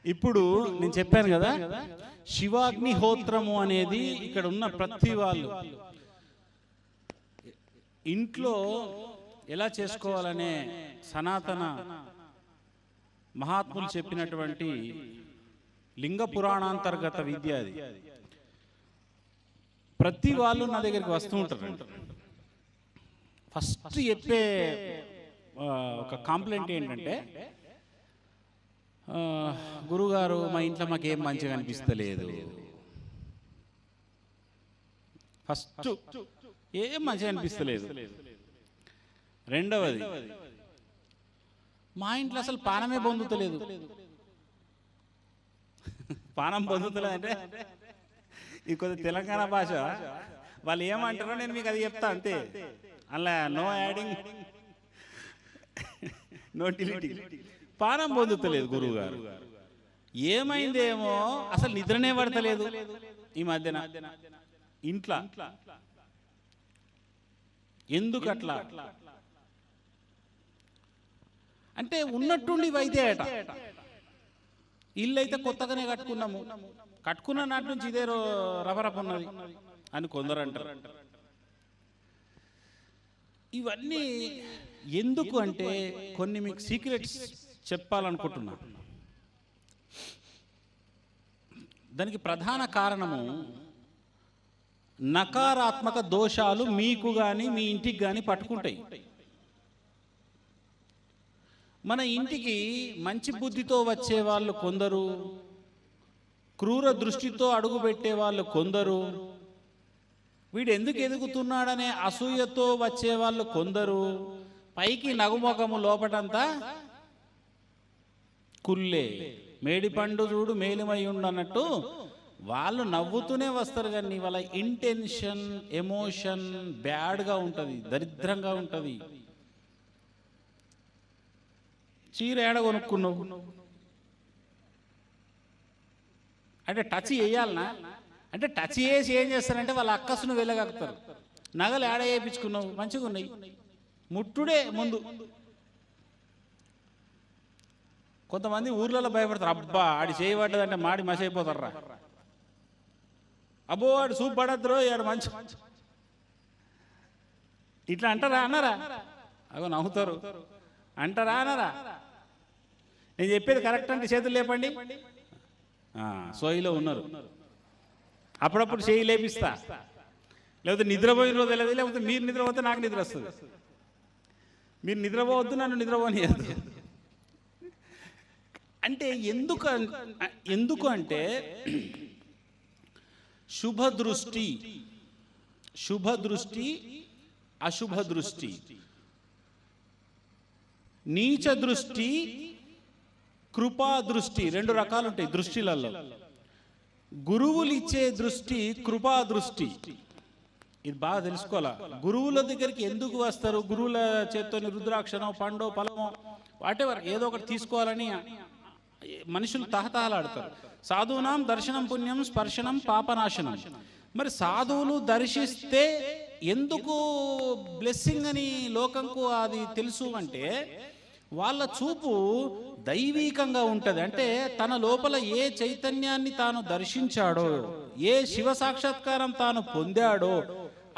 ఇప్పుడు నేను చెప్పాను కదా, శివాగ్నిహోత్రము అనేది ఇక్కడ ఉన్న ప్రతి వాళ్ళు ఇంట్లో ఎలా చేసుకోవాలనే సనాతన మహాత్ములు చెప్పినటువంటి లింగ పురాణాంతర్గత విద్య అది. ప్రతి వాళ్ళు నా దగ్గరికి వస్తూ ఉంటారు. ఫస్ట్ చెప్పే ఒక కాంప్లైంట్ ఏంటంటే, గురుగారు మా ఇంట్లో మాకేం మంచిగా అనిపిస్తలేదు. ఫస్ట్ ఏం మంచిగా అనిపిస్తలేదు. రెండవది, మా ఇంట్లో అసలు పానమే పొందుతలేదు. పానం పొందుతలేదు అంటే ఇది కొద్ది తెలంగాణ భాష, వాళ్ళు ఏమంటారో నేను మీకు అది చెప్తా అంతే. అలా నో యాడింగ్ నో డిలీటింగ్. పానం పొందుతలేదు గురువు గారు, ఏమైందేమో అసలు నిద్రనే పడతలేదు ఈ మధ్యన ఇంట్లో. ఎందుకు అట్లా అంటే ఉన్నట్టుండి వైద్య ఏట. ఇల్లు అయితే కొత్తగానే కట్టుకున్నాము, కట్టుకున్న నాటి నుంచి ఇదే రవరప ఉన్నది అని కొందరు అంటారు. ఇవన్నీ ఎందుకు అంటే కొన్ని మీకు సీక్రెట్స్ చెప్పాలనుకుంటున్నా. దానికి ప్రధాన కారణము నకారాత్మక దోషాలు మీకు కానీ మీ ఇంటికి కానీ పట్టుకుంటాయి. మన ఇంటికి మంచి బుద్ధితో వచ్చే వాళ్ళు కొందరు, క్రూర దృష్టితో అడుగు పెట్టే వాళ్ళు కొందరు, వీడు ఎందుకు ఎదుగుతున్నాడనే అసూయతో వచ్చే వాళ్ళు కొందరు, పైకి నగుముఖము లోపటంతా కుల్లే, మేడిపండు చూడు మేలిమై ఉండన్నట్టు వాళ్ళు నవ్వుతూనే వస్తారు. కానీ వాళ్ళ ఇంటెన్షన్ ఎమోషన్ బ్యాడ్గా ఉంటుంది, దరిద్రంగా ఉంటుంది. చీర ఏడ కొనుక్కున్నావు అంటే టచ్ చేయాలనా అంటే టచ్ చేసి ఏం చేస్తారంటే వాళ్ళ అక్కసును వెళ్ళగలుగుతారు. నగలు ఏడ వేయించుకున్నావు, మంచిగా ఉన్నాయి, ముట్టుడే ముందు. కొంతమంది ఊర్లలో భయపడతారు, అబ్బా ఆడి చేయబడ్డదంటే మాడి మసి అయిపోతారా, అబ్బో ఆడు సూప్ పడద్దురో ఆడు మంచి ఇట్లా అంటారా అన్నారా? అగో నవ్వుతారు. అంటారా అన్నారా? నేను చెప్పేది కరెక్ట్ అంటే చేతులు లేపండి. సోయిలో ఉన్నారు. అప్పుడప్పుడు చేయి లేపిస్తా, లేకపోతే నిద్రపోయిన రోజు తెలియదు, లేకపోతే మీరు నిద్రపోతే నాకు నిద్ర వస్తుంది. మీరు నిద్రపోవద్దు, నన్ను నిద్రపోనియద్దు. అంటే ఎందుకు అంటే శుభ దృష్టి అశుభ దృష్టి, నీచ దృష్టి కృపా దృష్టి, రెండు రకాలు ఉంటాయి దృష్టిలలో. గురువులు ఇచ్చే దృష్టి కృపా దృష్టి. ఇది బాగా తెలుసుకోవాలా. గురువుల దగ్గరికి ఎందుకు వస్తారు? గురువుల చేత్తోని రుద్రాక్షనో పండో ఫలమో వాటెవర్ ఏదో ఒకటి తీసుకోవాలని మనుషులు తహతహలాడతారు. సాధువునాం దర్శనం పుణ్యం స్పర్శనం పాపనాశనం. మరి సాధువులు దర్శిస్తే ఎందుకు బ్లెస్సింగ్ అని లోకంకు అది తెలుసు అంటే, వాళ్ళ చూపు దైవీకంగా ఉంటుంది. అంటే తన లోపల ఏ చైతన్యాన్ని తాను దర్శించాడో, ఏ శివ సాక్షాత్కారం తాను పొందాడో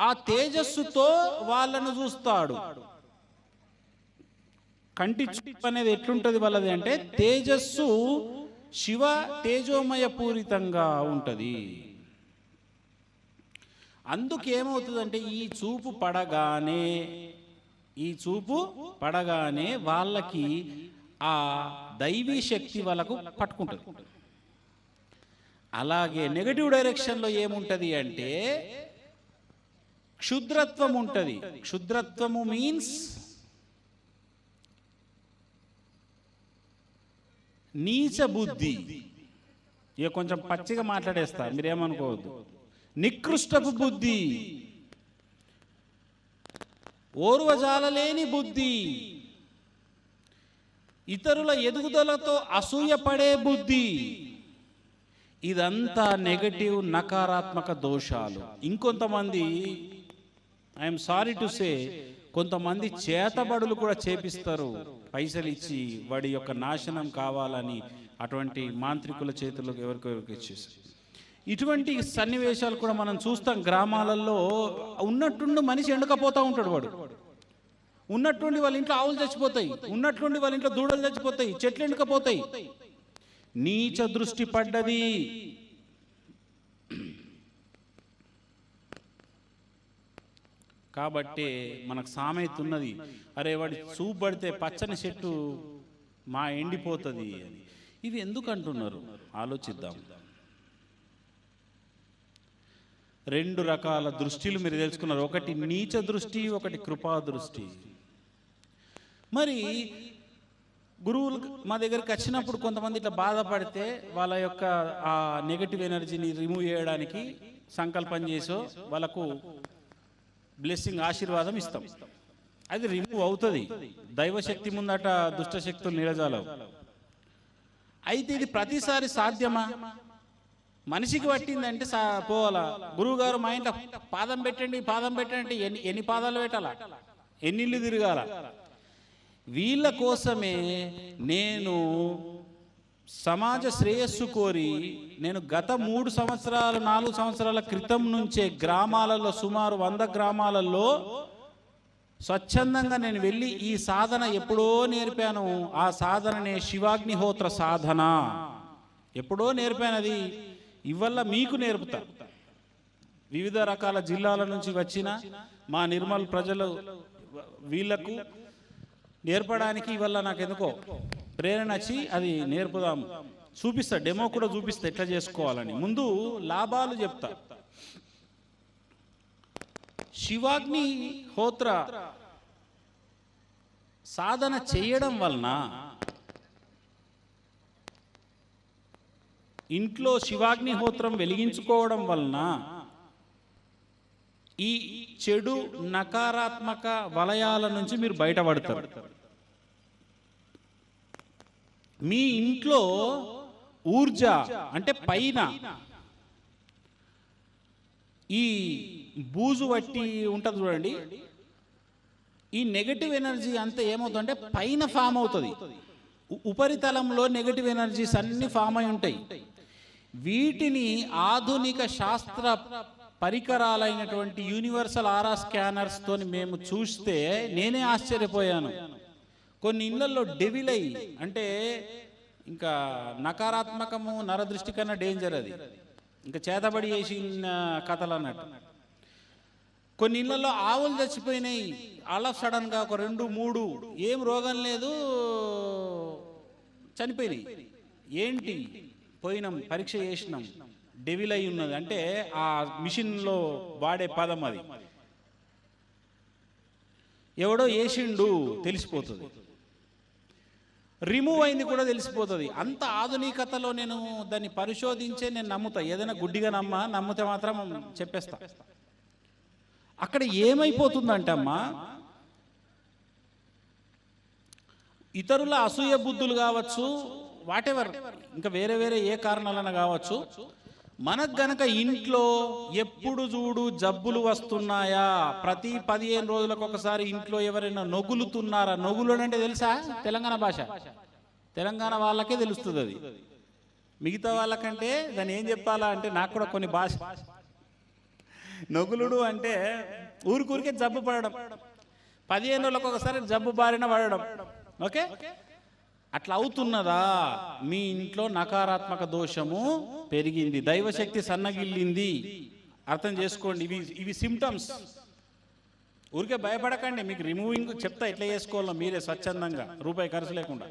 ఆ తేజస్సుతో వాళ్ళను చూస్తాడు. కంటి చూపు అనేది ఎట్లుంటది వాళ్ళది అంటే, తేజస్సు శివ తేజోమయ పూరితంగా ఉంటుంది. అందుకేమవుతుందంటే ఈ చూపు పడగానే వాళ్ళకి ఆ దైవీ శక్తి వాళ్ళకు పట్టుకుంటుంది. అలాగే నెగటివ్ డైరెక్షన్లో ఏముంటుంది అంటే క్షుద్రత్వం ఉంటుంది. క్షుద్రత్వము మీన్స్ నీచ బుద్ధి. ఇక కొంచెం పచ్చిగా మాట్లాడేస్తా, మీరేమనుకోవద్దు. నికృష్టపు బుద్ధి, ఓర్వజాలలేని బుద్ధి, ఇతరుల ఎదుగుదలతో అసూయపడే బుద్ధి, ఇదంతా నెగటివ్ నకారాత్మక దోషాలు. ఇంకొంతమంది, ఐఎమ్ సారీ టు సే, కొంతమంది చేతబడులు కూడా చేపిస్తారు పైసలు ఇచ్చి, వాడి యొక్క నాశనం కావాలని, అటువంటి మాంత్రికుల చేతుల్లోకి ఎవరికెవరికి ఇచ్చేసి. ఇటువంటి సన్నివేశాలు కూడా మనం చూస్తాం గ్రామాలలో. ఉన్నట్టుండి మనిషి ఎండకపోతూ ఉంటాడు, వాడు ఉన్నట్టుండి వాళ్ళ ఇంట్లో ఆవులు చచ్చిపోతాయి, ఉన్నట్టుండి వాళ్ళ ఇంట్లో దూడలు చచ్చిపోతాయి, చెట్లు ఎండకపోతాయి. నీచ దృష్టి పడ్డది. కాబట్టి మనకు సామెత ఉన్నది, అరే వాడి చూపు పడితే పచ్చని చెట్టు మా ఎండిపోతుంది అని. ఇవి ఎందుకు అంటున్నారు ఆలోచిద్దాం. రెండు రకాల దృష్టిలు మీరు తెలుసుకున్నారు, ఒకటి నీచ దృష్టి, ఒకటి కృపా దృష్టి. మరి గురువులు మా దగ్గరికి వచ్చినప్పుడు కొంతమంది ఇట్లా బాధపడితే వాళ్ళ యొక్క ఆ నెగటివ్ ఎనర్జీని రిమూవ్ చేయడానికి సంకల్పం చేసో వాళ్ళకు బ్లెస్సింగ్ ఆశీర్వాదం ఇస్తాం. అది రిమూవ్ అవుతుంది. దైవశక్తి ముందట దుష్టశక్తులు నిలజాలవు. అయితే ఇది ప్రతిసారి సాధ్యమా? మనిషికి పట్టిందంటే పోవాలా. గురువు గారు మా ఇంట్లో పాదం పెట్టండి పాదం పెట్టండి, ఎన్ని పాదాలు పెట్టాలా, ఎన్నిళ్ళు తిరగాల? వీళ్ళ కోసమే నేను సమాజ శ్రేయస్సు కోరి నేను గత 3 సంవత్సరాలు 4 సంవత్సరాల క్రితం నుంచే గ్రామాలలో సుమారు 100 గ్రామాలలో స్వచ్ఛందంగా నేను వెళ్ళి ఈ సాధన ఎప్పుడో నేర్పాను. ఆ సాధననే శివాగ్నిహోత్ర సాధన. ఎప్పుడో నేర్పాను, అది ఇవల్ల మీకు నేర్పుతా. వివిధ రకాల జిల్లాల నుంచి వచ్చిన మా నిర్మల్ ప్రజలు వీళ్లకు నేర్పడానికి ఇవల్ల నాకు ఎందుకో ప్రేరణ వచ్చి అది నేర్పుదాం, చూపిస్తా, డెమో కూడా చూపిస్తా ఎట్లా చేసుకోవాలని. ముందు లాభాలు చెప్తా. శివాగ్ని హోత్ర సాధన చేయడం వలన, ఇంట్లో శివాగ్నిహోత్రం వెలిగించుకోవడం వలన ఈ చెడు నకారాత్మక వలయాల నుంచి మీరు బయటపడతారు. మీ ఇంట్లో ఊర్జ అంటే పైన ఈ బూజు వట్టి ఉంటుంది చూడండి, ఈ నెగటివ్ ఎనర్జీ అంతా ఏమవుతుందంటే పైన ఫామ్ అవుతుంది. ఉపరితలంలో నెగటివ్ ఎనర్జీస్ అన్ని ఫామ్ అయి ఉంటాయి. వీటిని ఆధునిక శాస్త్ర పరికరాలైనటువంటి యూనివర్సల్ ఆరా స్కానర్స్ తోని మేము చూస్తే నేనే ఆశ్చర్యపోయాను. కొన్ని ఇళ్లలో డెవిలై అంటే ఇంకా నకారాత్మకము నరదృష్టి కన్నా డేంజర్, అది ఇంకా చేతబడి చేసిన కథలు అన్నట్టు. కొన్ని ఇళ్లలో ఆవులు చచ్చిపోయినాయి ఆల్ ఆఫ్ సడన్ గా, ఒక 2, 3 ఏం రోగం లేదు చనిపోయినాయి. ఏంటి? పోయినాం పరీక్ష చేసినాం, డెవిల్ అయి ఉన్నది. అంటే ఆ మిషన్లో వాడే పదం అది, ఎవడో వేసిండు తెలిసిపోతుంది, రిమూవ్ అయింది కూడా తెలిసిపోతుంది. అంత ఆధునికతలో నేను దాన్ని పరిశోధించే నేను నమ్ముతా. ఏదైనా గుడ్డిగా నమ్మితే మాత్రం చెప్పేస్తా. అక్కడ ఏమైపోతుందంటే అమ్మా, ఇతరుల అసూయ బుద్ధులు కావచ్చు, వాటెవర్ ఇంకా వేరే వేరే ఏ కారణాలన్నా కావచ్చు, మనకు గనక ఇంట్లో ఎప్పుడు చూడు జబ్బులు వస్తున్నాయా, ప్రతి 15 రోజులకు ఒకసారి ఇంట్లో ఎవరైనా నొగులుతున్నారా? నొగులు అంటే తెలుసా? తెలంగాణ భాష, తెలంగాణ వాళ్ళకే తెలుస్తుంది అది. మిగతా వాళ్ళకంటే దాన్ని ఏం చెప్పాలా అంటే, నాకు కూడా కొన్ని భాష. నొగులుడు అంటే ఊరికే జబ్బు పడడం, 15 రోజులకు ఒకసారి జబ్బు బారిన పడడం. ఓకే, అట్లా అవుతున్నదా? మీ ఇంట్లో నకారాత్మక దోషము పెరిగింది, దైవశక్తి సన్నగిల్లింది. అర్థం చేసుకోండి. ఇవి సిమ్టమ్స్. ఊరికే భయపడకండి, మీకు రిమూవింగ్ చెప్తా ఎట్లా చేసుకోవాలో మీరే స్వచ్ఛందంగా, రూపాయి ఖర్చు లేకుండా.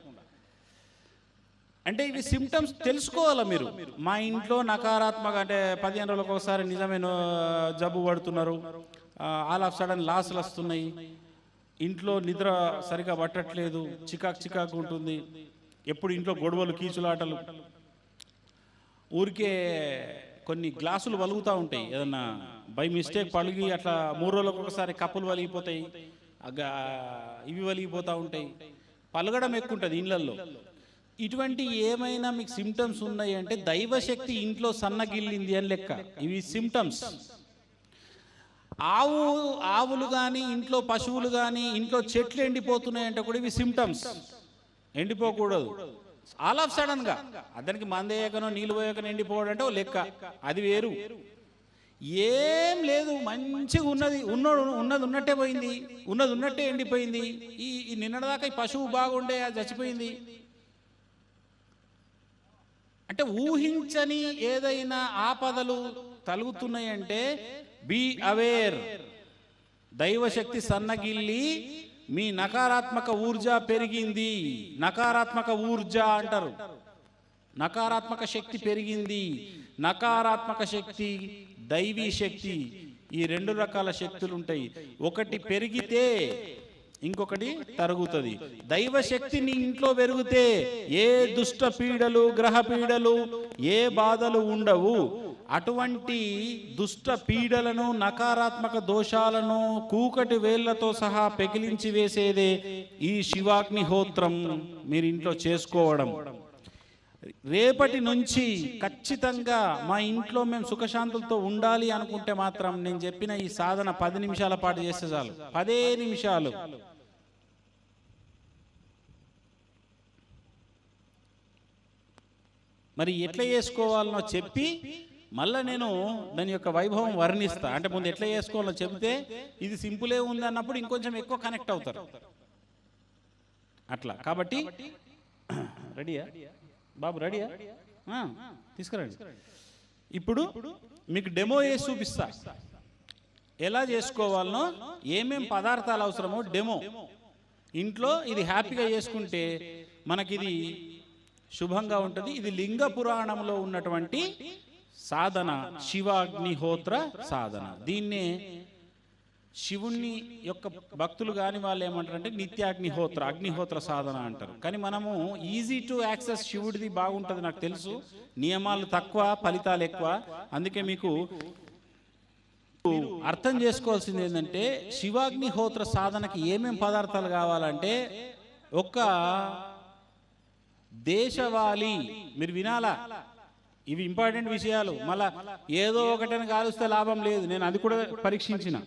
అంటే ఇవి సిమ్టమ్స్ తెలుసుకోవాలా మీరు. మా ఇంట్లో నకారాత్మక అంటే 15 రోజులకు ఒకసారి నిజమైన జబ్బు పడుతున్నారు, ఆల్ ఆఫ్ సడన్ లాసులు వస్తున్నాయి, ఇంట్లో నిద్ర సరిగా పట్టట్లేదు, చికాకు ఉంటుంది, ఎప్పుడు ఇంట్లో గొడవలు కీచులాటలు, ఊరికే కొన్ని గ్లాసులు వలుగుతూ ఉంటాయి, ఏదన్నా బై మిస్టేక్ పలిగి అట్లా 3 రోజులకు ఒకసారి కప్పులు వలిగిపోతాయి, ఇవి వలిగిపోతూ ఉంటాయి, పలగడం ఎక్కువ ఉంటుంది ఇళ్లల్లో. ఇటువంటి ఏమైనా మీకు సిమ్టమ్స్ ఉన్నాయి అంటే దైవశక్తి ఇంట్లో సన్నగిల్లింది అని లెక్క. ఇవి సిమ్టమ్స్. ఆవులు కానీ ఇంట్లో పశువులు కానీ ఇంట్లో చెట్లు ఎండిపోతున్నాయంటే కూడా ఇవి సిమ్టమ్స్. ఎండిపోకూడదు. ఆల్ ఆఫ్ సడన్ గా అతనికి మందేయకనో నీళ్ళు పోయాకనో ఎండిపోవడం అంటే ఓ లెక్క, అది వేరు. ఏం లేదు, మంచిగా ఉన్నది ఉన్నట్టే పోయింది, ఉన్నది ఉన్నట్టే ఎండిపోయింది. ఈ నిన్నటిదాకా ఈ పశువు బాగుండే అది చచ్చిపోయింది అంటే ఊహించని ఏదైనా ఆపదలు తలుగుతున్నాయంటే బీ అవేర్. దైవశక్తి సన్నగిల్లి మీ నకారాత్మక ఊర్జ పెరిగింది. నకారాత్మక ఊర్జ అంటారు, నకారాత్మక శక్తి పెరిగింది. నకారాత్మక శక్తి, దైవీ శక్తి, ఈ రెండు రకాల శక్తులు ఉంటాయి. ఒకటి పెరిగితే ఇంకొకటి తరుగుతుంది. దైవశక్తి నీ ఇంట్లో పెరిగితే ఏ దుష్ట పీడలు, గ్రహ పీడలు, ఏ బాధలు ఉండవు. అటువంటి దుష్ట పీడలను, నకారాత్మక దోషాలను కూకటి వేళ్లతో సహా పెకిలించి వేసేదే ఈ శివాగ్నిహోత్రం మీరు ఇంట్లో చేసుకోవడం. రేపటి నుంచి ఖచ్చితంగా మా ఇంట్లో మేము సుఖశాంతులతో ఉండాలి అనుకుంటే మాత్రం నేను చెప్పిన ఈ సాధన 10 నిమిషాల పాటు చేస్తే చాలు. 10 నిమిషాలు. మరి ఎట్లా చేసుకోవాలనో చెప్పి మళ్ళీ నేను దాని యొక్క వైభవం వర్ణిస్తా. అంటే ముందు ఎట్లా చేసుకోవాలో చెబితే ఇది సింపులే ఉంది అన్నప్పుడు ఇంకొంచెం ఎక్కువ కనెక్ట్ అవుతారు అట్లా. కాబట్టి రెడీయా బాబు? రెడీయా? తీసుకురండి. ఇప్పుడు మీకు డెమో వేసి చూపిస్తా ఎలా చేసుకోవాలనో, ఏమేం పదార్థాలు అవసరమో డెమో. ఇంట్లో ఇది హ్యాపీగా చేసుకుంటే మనకిది శుభంగా ఉంటుంది. ఇది లింగ పురాణంలో ఉన్నటువంటి సాధన, శివాగ్నిహోత్ర సాధన. దీన్నే శివుణ్ణి యొక్క భక్తులు కాని వాళ్ళు ఏమంటారంటే నిత్యాగ్నిహోత్ర, అగ్నిహోత్ర సాధన అంటారు. కానీ మనము ఈజీ టు యాక్సెస్ శివుడిది బాగుంటుంది, నాకు తెలుసు. నియమాలు తక్కువ, ఫలితాలు ఎక్కువ. అందుకే మీకు అర్థం చేసుకోవాల్సింది ఏంటంటే శివాగ్నిహోత్ర సాధనకి ఏమేం పదార్థాలు కావాలంటే, ఒక దేశవాళీ, మీరు వినాలా, ఇవి ఇంపార్టెంట్ విషయాలు. మళ్ళా ఏదో ఒకటని కాలుస్తే లాభం లేదు. నేను అది కూడా పరీక్షించిన.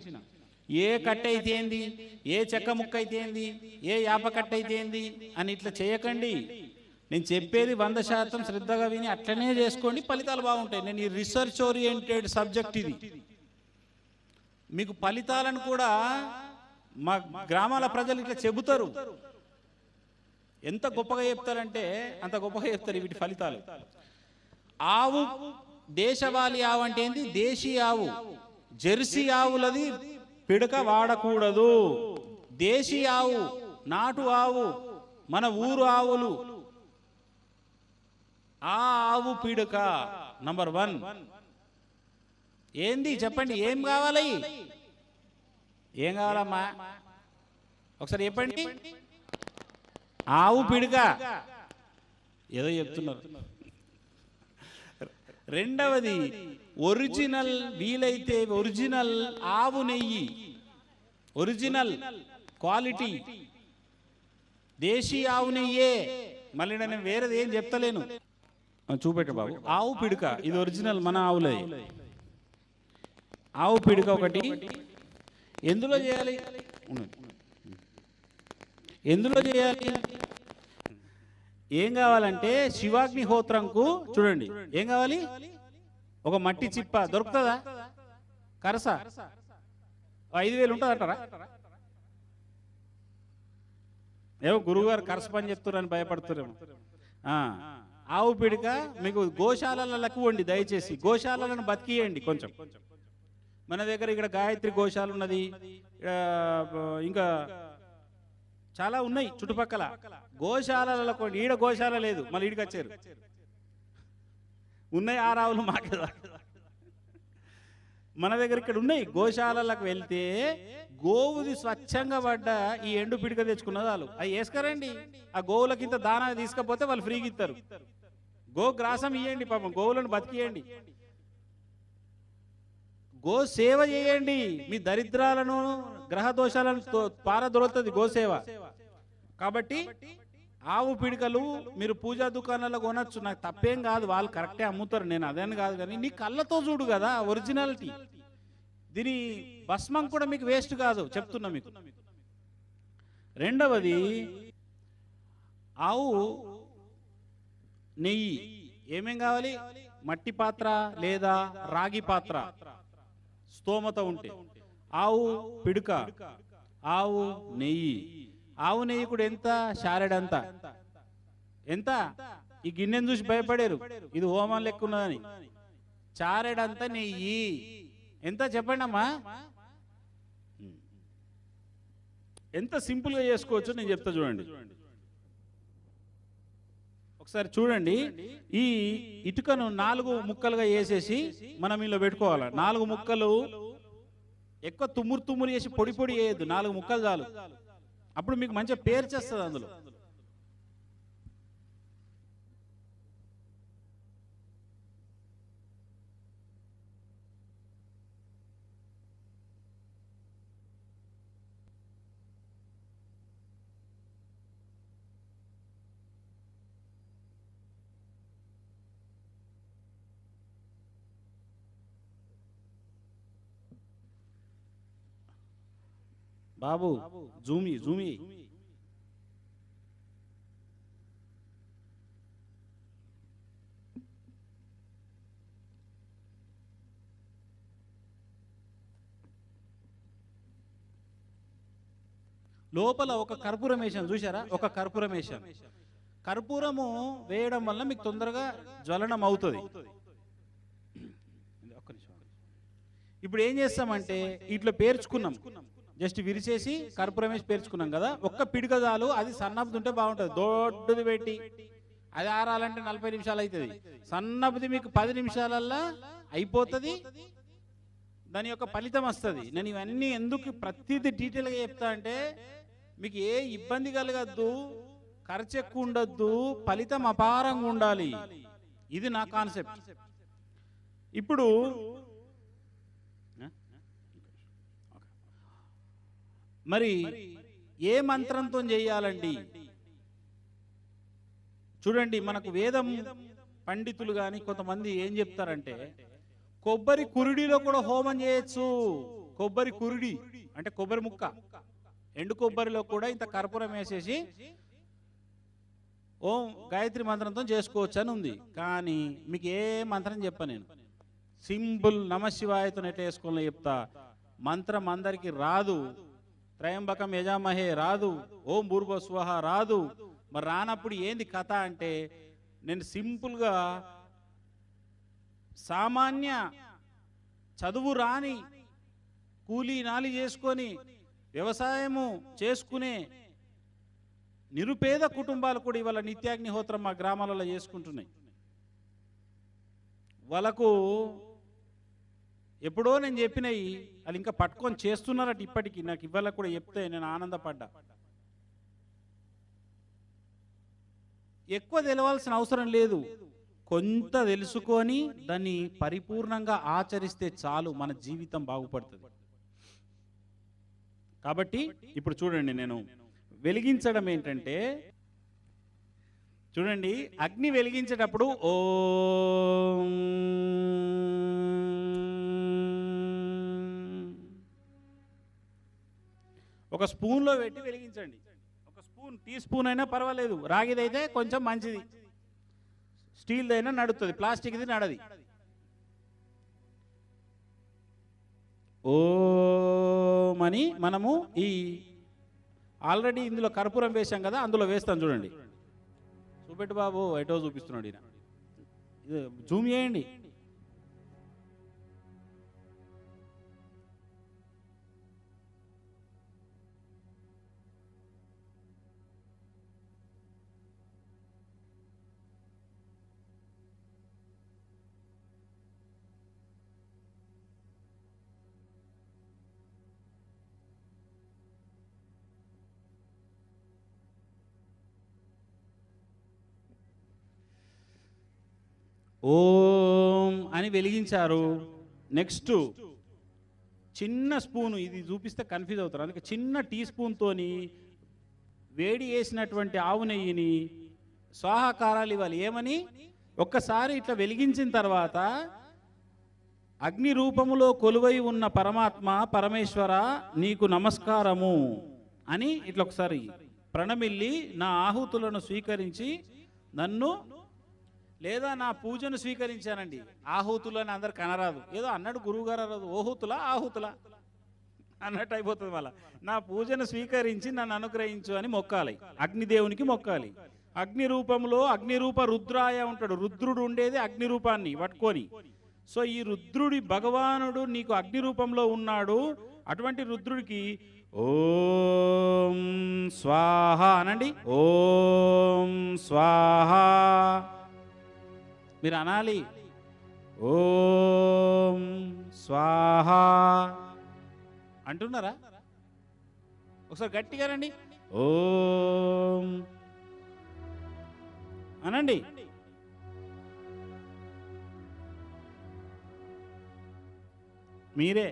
ఏ కట్ట అయితే ఏంది, ఏ చెక్క ముక్క అయితే ఏంది, ఏ యాప కట్ట అయితే ఏంది అని ఇట్లా చేయకండి. నేను చెప్పేది 100% శ్రద్ధగా విని అట్లనే చేసుకోండి, ఫలితాలు బాగుంటాయి. నేను ఈ రీసెర్చ్ ఓరియంటెడ్ సబ్జెక్ట్ ఇది. మీకు ఫలితాలను కూడా మా గ్రామాల ప్రజలు ఇట్లా చెబుతారు. ఎంత గొప్పగా చెప్తారంటే అంత గొప్పగా చెప్తారు వీటి ఫలితాలు. ఆవు, దేశవాళీ ఆవు అంటే ఏంది? దేశీ ఆవు. జెర్సీ ఆవులది పిడక వాడకూడదు. దేశీ ఆవు, నాటు ఆవు, మన ఊరు ఆవులు, ఆ ఆవు పిడక నంబర్ 1. ఏంది చెప్పండి, ఏం కావాలి? ఏం కావాలమ్మా ఒకసారి చెప్పండి. ఆవు పిడక. ఏదో చెప్తున్నారు. రెండవది ఒరిజినల్, వీలైతే ఒరిజినల్ ఆవు నెయ్యి, ఒరిజినల్ క్వాలిటీ దేశీ ఆవు నెయ్యే. మళ్ళీ నేను వేరేది ఏం చెప్తలేను. చూపెట్ట బాబు. ఆవు పిడక, ఇది ఒరిజినల్ మన ఆవులే. ఆవు పిడక ఒకటి. ఎందులో చేయాలి? ఎందులో చేయాలి? ఏం కావాలంటే శివాగ్నిహోత్రంకు చూడండి ఏం కావాలి? ఒక మట్టి చిప్ప దొరుకుతుందా? కరస 5,000 ఉంటుంది అంటారా? ఏమో గురువుగారు కరస పని చెప్తున్నారని భయపడుతురేమో. ఆవు పిడక మీకు గోశాలలకు వండి, దయచేసి గోశాలను బతికియండి కొంచెం. మన దగ్గర ఇక్కడ గాయత్రి గోశాల ఉన్నది, ఇంకా చాలా ఉన్నాయి చుట్టుపక్కల. గోశాలలో ఈడ గోశాల లేదు, మళ్ళీ ఈడికి వచ్చారు. ఉన్నాయి 6 ఆవులు మాకే. మన దగ్గర ఇక్కడ ఉన్నాయి. గోశాలకు వెళ్తే గోవుది స్వచ్ఛంగా పడ్డ ఈ ఎండు పిడిక తెచ్చుకున్నది వాళ్ళు, అవి వేసుకరండి. ఆ గోవులకి ఇంత దానా తీసుకపోతే వాళ్ళు ఫ్రీగా ఇస్తారు. గోగ్రాసం ఇవ్వండి, పాపం గోవులను బతికియండి. గో సేవ చేయండి. మీ దరిద్రాలను, గ్రహ దోషాలను పారదొలుతుంది గోసేవ. కాబట్టి ఆవు పిడికలు మీరు పూజా దుకాణాల్లో కొనొచ్చు, నాకు తప్పేం కాదు, వాళ్ళు కరెక్టే అమ్ముతారు, నేను అదేని కాదు. కానీ నీ కళ్ళతో చూడు కదా ఒరిజినాలిటీ. దీని భస్మం కూడా మీకు వేస్ట్ కాదు, చెప్తున్నా మీకు. రెండవది, ఆవు నెయ్యి. ఏమేం కావాలి? మట్టి పాత్ర లేదా రాగి పాత్ర స్తోమత ఉంటే. ఆవు పిడుక, ఆవు నెయ్యి. ఆవు నెయ్యి కూడా ఎంత? షారెడంత. ఎంత? ఈ గిన్నెను చూసి భయపడారు, ఇది హోమం లెక్క ఉన్నదని. చారెడంత నెయ్యి. ఎంత చెప్పండి అమ్మా? ఎంత సింపుల్గా చేసుకోవచ్చు నేను చెప్తా చూడండి. ఒకసారి చూడండి. ఈ ఇటుకను 4 ముక్కలుగా వేసేసి మనం ఇలా పెట్టుకోవాలి. 4 ముక్కలు ఎక్కువ తుమ్మురు చేసి పొడి పొడి వేయద్దు, 4 ముక్కలు చాలు. అప్పుడు మీకు మంచిగా పేర్చేస్తుంది అందులో. బాబు జూమి జూమి. లోపల ఒక కర్పూరం వేసాను చూసారా? ఒక కర్పూరం వేసాను. కర్పూరము వేయడం వల్ల మీకు తొందరగా జ్వలనం అవుతుంది. ఇప్పుడు ఏం చేస్తామంటే ఇట్లా పేర్చుకున్నాం, జస్ట్ విరిచేసి కర్పూరం వేసి పేర్చుకున్నాం కదా. ఒక్క పిడిక చాలు. అది సన్నపుది ఉంటే బాగుంటుంది. దొడ్డుది పెట్టి అది ఆరాలంటే 40 నిమిషాలు అవుతుంది. సన్నపుది మీకు 10 నిమిషాలల్లా అయిపోతుంది. దాని యొక్క ఫలితం వస్తుంది. నేను ఇవన్నీ ఎందుకు ప్రతిదీ డీటెయిల్గా చెప్తా అంటే మీకు ఏ ఇబ్బంది కలగద్దు, ఖర్చు ఎక్కువ ఉండద్దు, ఫలితం అపారంగా ఉండాలి. ఇది నా కాన్సెప్ట్. ఇప్పుడు మరి ఏ మంత్రంతో చేయాలండి? చూడండి, మనకు వేదం పండితులు కానీ కొంతమంది ఏం చెప్తారంటే కొబ్బరి కురుడిలో కూడా హోమం చేయొచ్చు. కొబ్బరి కురుడి అంటే కొబ్బరి ముక్క, ఎండు కొబ్బరిలో కూడా ఇంత కర్పూరం వేసేసి ఓం గాయత్రి మంత్రంతో చేసుకోవచ్చు అని ఉంది. కానీ మీకు ఏ మంత్రం చెప్పా నేను, సింపుల్ నమశివాయతో ఎట్లా వేసుకోవాలో చెప్తా. మంత్రం అందరికీ రాదు. త్రయంబకం యజామహే రాదు, ఓం భూర్భువస్వః రాదు. మరి రానప్పుడు ఏంది కథ అంటే నేను సింపుల్గా సామాన్య చదువు రాని కూలీ నాలి చేసుకొని వ్యవసాయము చేసుకునే నిరుపేద కుటుంబాలు కూడా ఇవాళ నిత్యాగ్నిహోత్రం మా గ్రామాలలో చేసుకుంటున్నాయి. వాళ్ళకు ఎప్పుడో నేను చెప్పినవి వాళ్ళు ఇంకా పట్టుకొని చేస్తున్నారట ఇప్పటికీ. నాకు ఇవాళ కూడా చెప్తే నేను ఆనందపడ్డా. ఎక్కువ తెలవాల్సిన అవసరం లేదు, కొంత తెలుసుకొని దాన్ని పరిపూర్ణంగా ఆచరిస్తే చాలు, మన జీవితం బాగుపడుతుంది. కాబట్టి ఇప్పుడు చూడండి, నేను వెలిగించడం ఏంటంటే చూడండి, అగ్ని వెలిగించేటప్పుడు ఓం ఒక స్పూన్లో పెట్టి వెలిగించండి. ఒక స్పూన్, టీ స్పూన్ అయినా పర్వాలేదు. రాగిదైతే కొంచెం మంచిది, స్టీల్ది అయినా నడుస్తుంది, ప్లాస్టిక్ది నడది. ఓం అని మనము ఈ ఆల్రెడీ ఇందులో కర్పూరం వేసాం కదా, అందులో వేస్తాం. చూడండి, చూపెట్టు బాబు, ఎటో చూపిస్తున్నాడు ఈయన. ఇది జూమ్ చేయండి. ఓం అని వెలిగించారు. నెక్స్ట్ చిన్న స్పూను, ఇది చూపిస్తే కన్ఫ్యూజ్ అవుతారు, అందుకే చిన్న టీ స్పూన్తోని వేడి వేసినటువంటి ఆవు నెయ్యిని స్వాహాకారాలు ఇవ్వాలి. ఏమని? ఒక్కసారి ఇట్లా వెలిగించిన తర్వాత అగ్ని రూపములో కొలువై ఉన్న పరమాత్మ, పరమేశ్వర నీకు నమస్కారము అని ఇట్లా ఒకసారి ప్రణమిల్లి నా ఆహుతులను స్వీకరించి నన్ను లేదా నా పూజను స్వీకరించానండి, ఆహుతులు అని అందరికి అనరాదు, ఏదో అన్నాడు గురువుగారు అరదు, ఓహుతులా ఆహుతులా అన్నట్టు అయిపోతుంది. మళ్ళా నా పూజను స్వీకరించి నన్ను అనుగ్రహించు అని మొక్కాలి, అగ్నిదేవునికి మొక్కాలి. అగ్ని రూపంలో అగ్నిరూప రుద్రాయ ఉంటాడు, రుద్రుడు ఉండేది అగ్ని రూపాన్ని పట్టుకొని. సో ఈ రుద్రుడి భగవానుడు నీకు అగ్ని రూపంలో ఉన్నాడు, అటువంటి రుద్రుడికి ఓం స్వాహ అనండి. ఓం స్వాహ మీరు అనాలి, ఓం స్వాహ అంటున్నారా? ఒకసారి గట్టిగా రండి, ఓం అనండి. మీరే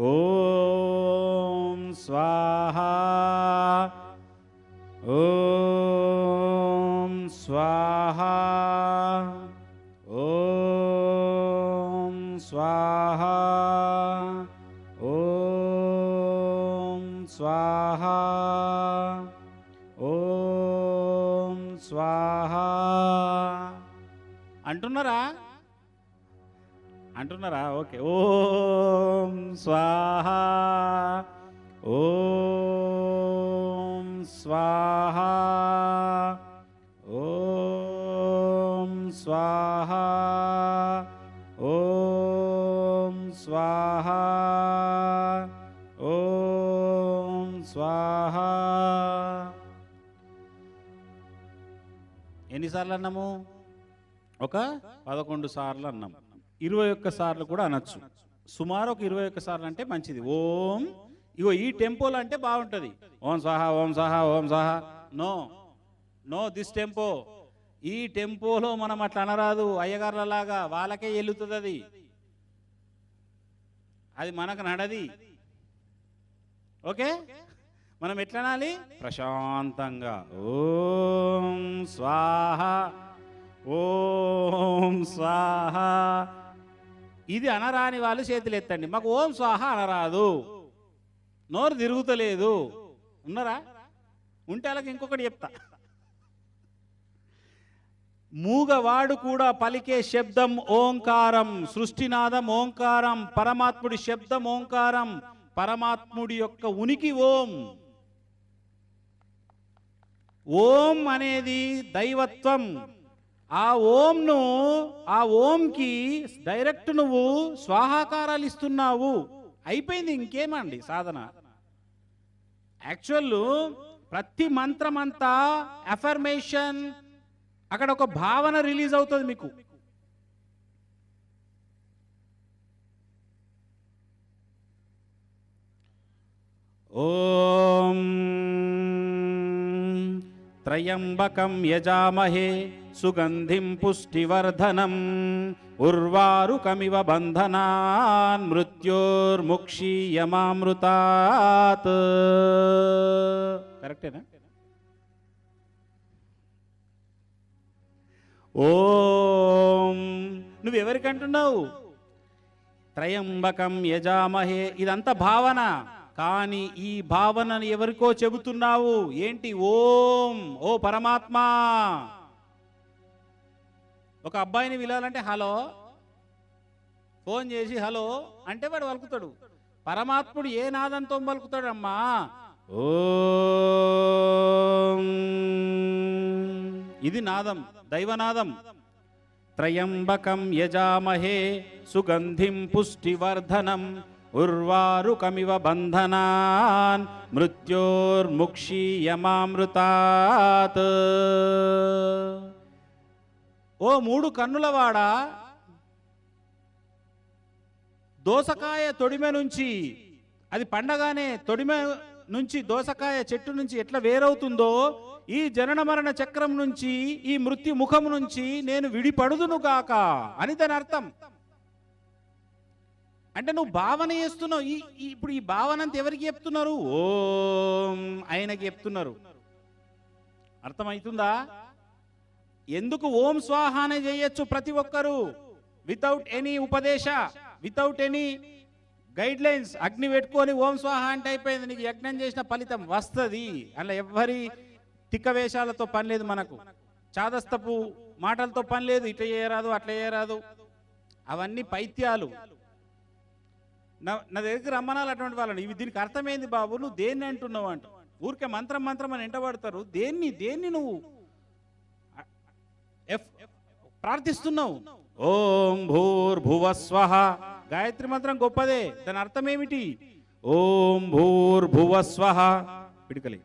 ఓం స్వాహ ఓం స్వాహ ఓం స్వాహ ఓం స్వాహ ఓం స్వాహ అంటున్నారా? అంటున్నారా? ఓకే. ఓం స్వాహ ఓం స్వాహ ఓం స్వాహ ఓం స్వాహ ఓం స్వాహ. ఎన్నిసార్లు అన్నాము? ఒక 11 సార్లు అన్నాం. 21 సార్లు కూడా అనొచ్చు. సుమారు ఒక 21 సార్లు అంటే మంచిది. ఓం ఇగో ఈ టెంపోలో అంటే బాగుంటుంది. ఓం స్వాహ ఓం స్వాహ ఓం స్వాహ. No no this tempo. ఈ టెంపోలో మనం అట్లా అనరాదు, అయ్యగారులలాగా వాళ్ళకే ఎల్లుతుంది అది, అది మనకు నడది. ఓకే, మనం ఎట్లా అనాలి? ప్రశాంతంగా ఓం స్వాహ ఓం స్వాహ. ఇది అనరాని వాళ్ళు చేతులు ఎత్తండి. మాకు ఓం స్వాహ అనరాదు, నోరు తిరుగుతలేదు ఉన్నారా? ఉంటే అలాగే ఇంకొకటి చెప్తా. మూగవాడు కూడా పలికే శబ్దం ఓంకారం, సృష్టినాదం ఓంకారం, పరమాత్ముడి శబ్దం ఓంకారం, పరమాత్ముడి యొక్క ఉనికి ఓం. ఓం అనేది దైవత్వం. ఆ ఓంను, ఆ ఓంకి డైరెక్ట్ నువ్వు స్వాహాకారాలు ఇస్తున్నావు, అయిపోయింది. ఇంకేమండి సాధన? యాక్చువల్ ప్రతి మంత్రం అంతా అఫర్మేషన్, అక్కడ ఒక భావన రిలీజ్ అవుతుంది మీకు. ఓం త్రయంబకం యజామహే సుగంధిం పుష్టివర్ధనం ఉర్వారుకమివ బంధనాన్ మృత్యోర్ముక్షీయమామృతాత్. కరెక్టేనా? ఓం నువ్వెవరికంటున్నావు? త్రయంబకం యజామహే, ఇదంతా భావన. కానీ ఈ భావనను ఎవరికో చెబుతున్నావు. ఏంటి? ఓం, ఓ పరమాత్మ. ఒక అబ్బాయిని విలాలంటే హలో, ఫోన్ చేసి హలో అంటే వాడు పలుకుతాడు. పరమాత్ముడు ఏ నాదంతో పలుకుతాడు అమ్మా? ఓం. ఇది నాదం, దైవనాదం. త్రయంబకం యజామహే సుగంధిం పుష్టివర్ధనం ఉర్వారుకమివ బంధనాన్ మృత్యోర్ముక్షీయమామృతాత్. ఓ 3 కన్నులవాడా, దోసకాయ తొడిమె నుంచి, అది పండగానే తొడిమె నుంచి దోసకాయ చెట్టు నుంచి ఎట్లా వేరవుతుందో, ఈ జనన మరణ చక్రం నుంచి, ఈ మృత్యు ముఖం నుంచి నేను విడిపడుదును గాక అని దాని అర్థం. అంటే నువ్వు భావన చేస్తున్నావు. ఇప్పుడు ఈ భావన అంతా ఎవరికి చెప్తున్నారు? ఓం ఆయనకి చెప్తున్నారు. అర్థమవుతుందా? ఎందుకు ఓం స్వాహ అనే చేయొచ్చు ప్రతి ఒక్కరు, వితౌట్ ఎనీ ఉపదేశ, వితౌట్ ఎనీ గైడ్ లైన్స్. అగ్ని పెట్టుకొని ఓం స్వాహ అంటే అయిపోయింది, నీకు యజ్ఞం చేసిన ఫలితం వస్తుంది. అలా ఎవ్వరి తిక్క వేషాలతో పని లేదు మనకు. చాదస్తపు మాటలతో పని లేదు, ఇట్లా చేయరాదు అట్లా చేయరాదు, అవన్నీ పైత్యాలు. నా దగ్గరికి రమ్మనాలి అటువంటి వాళ్ళని. ఇవి దీనికి అర్థమైంది బాబు, నువ్వు దేన్ని అంటున్నావు అంట. ఊరికే మంత్రం మంత్రం అని ఎంటబడతారు. దేన్ని నువ్వు ప్రార్థిస్తున్నావు? ఓం భూర్భువస్వః, గాయత్రి మంత్రం గొప్పదే. దాని అర్థం ఏమిటి? ఓం భూర్భువస్వః పిడికలి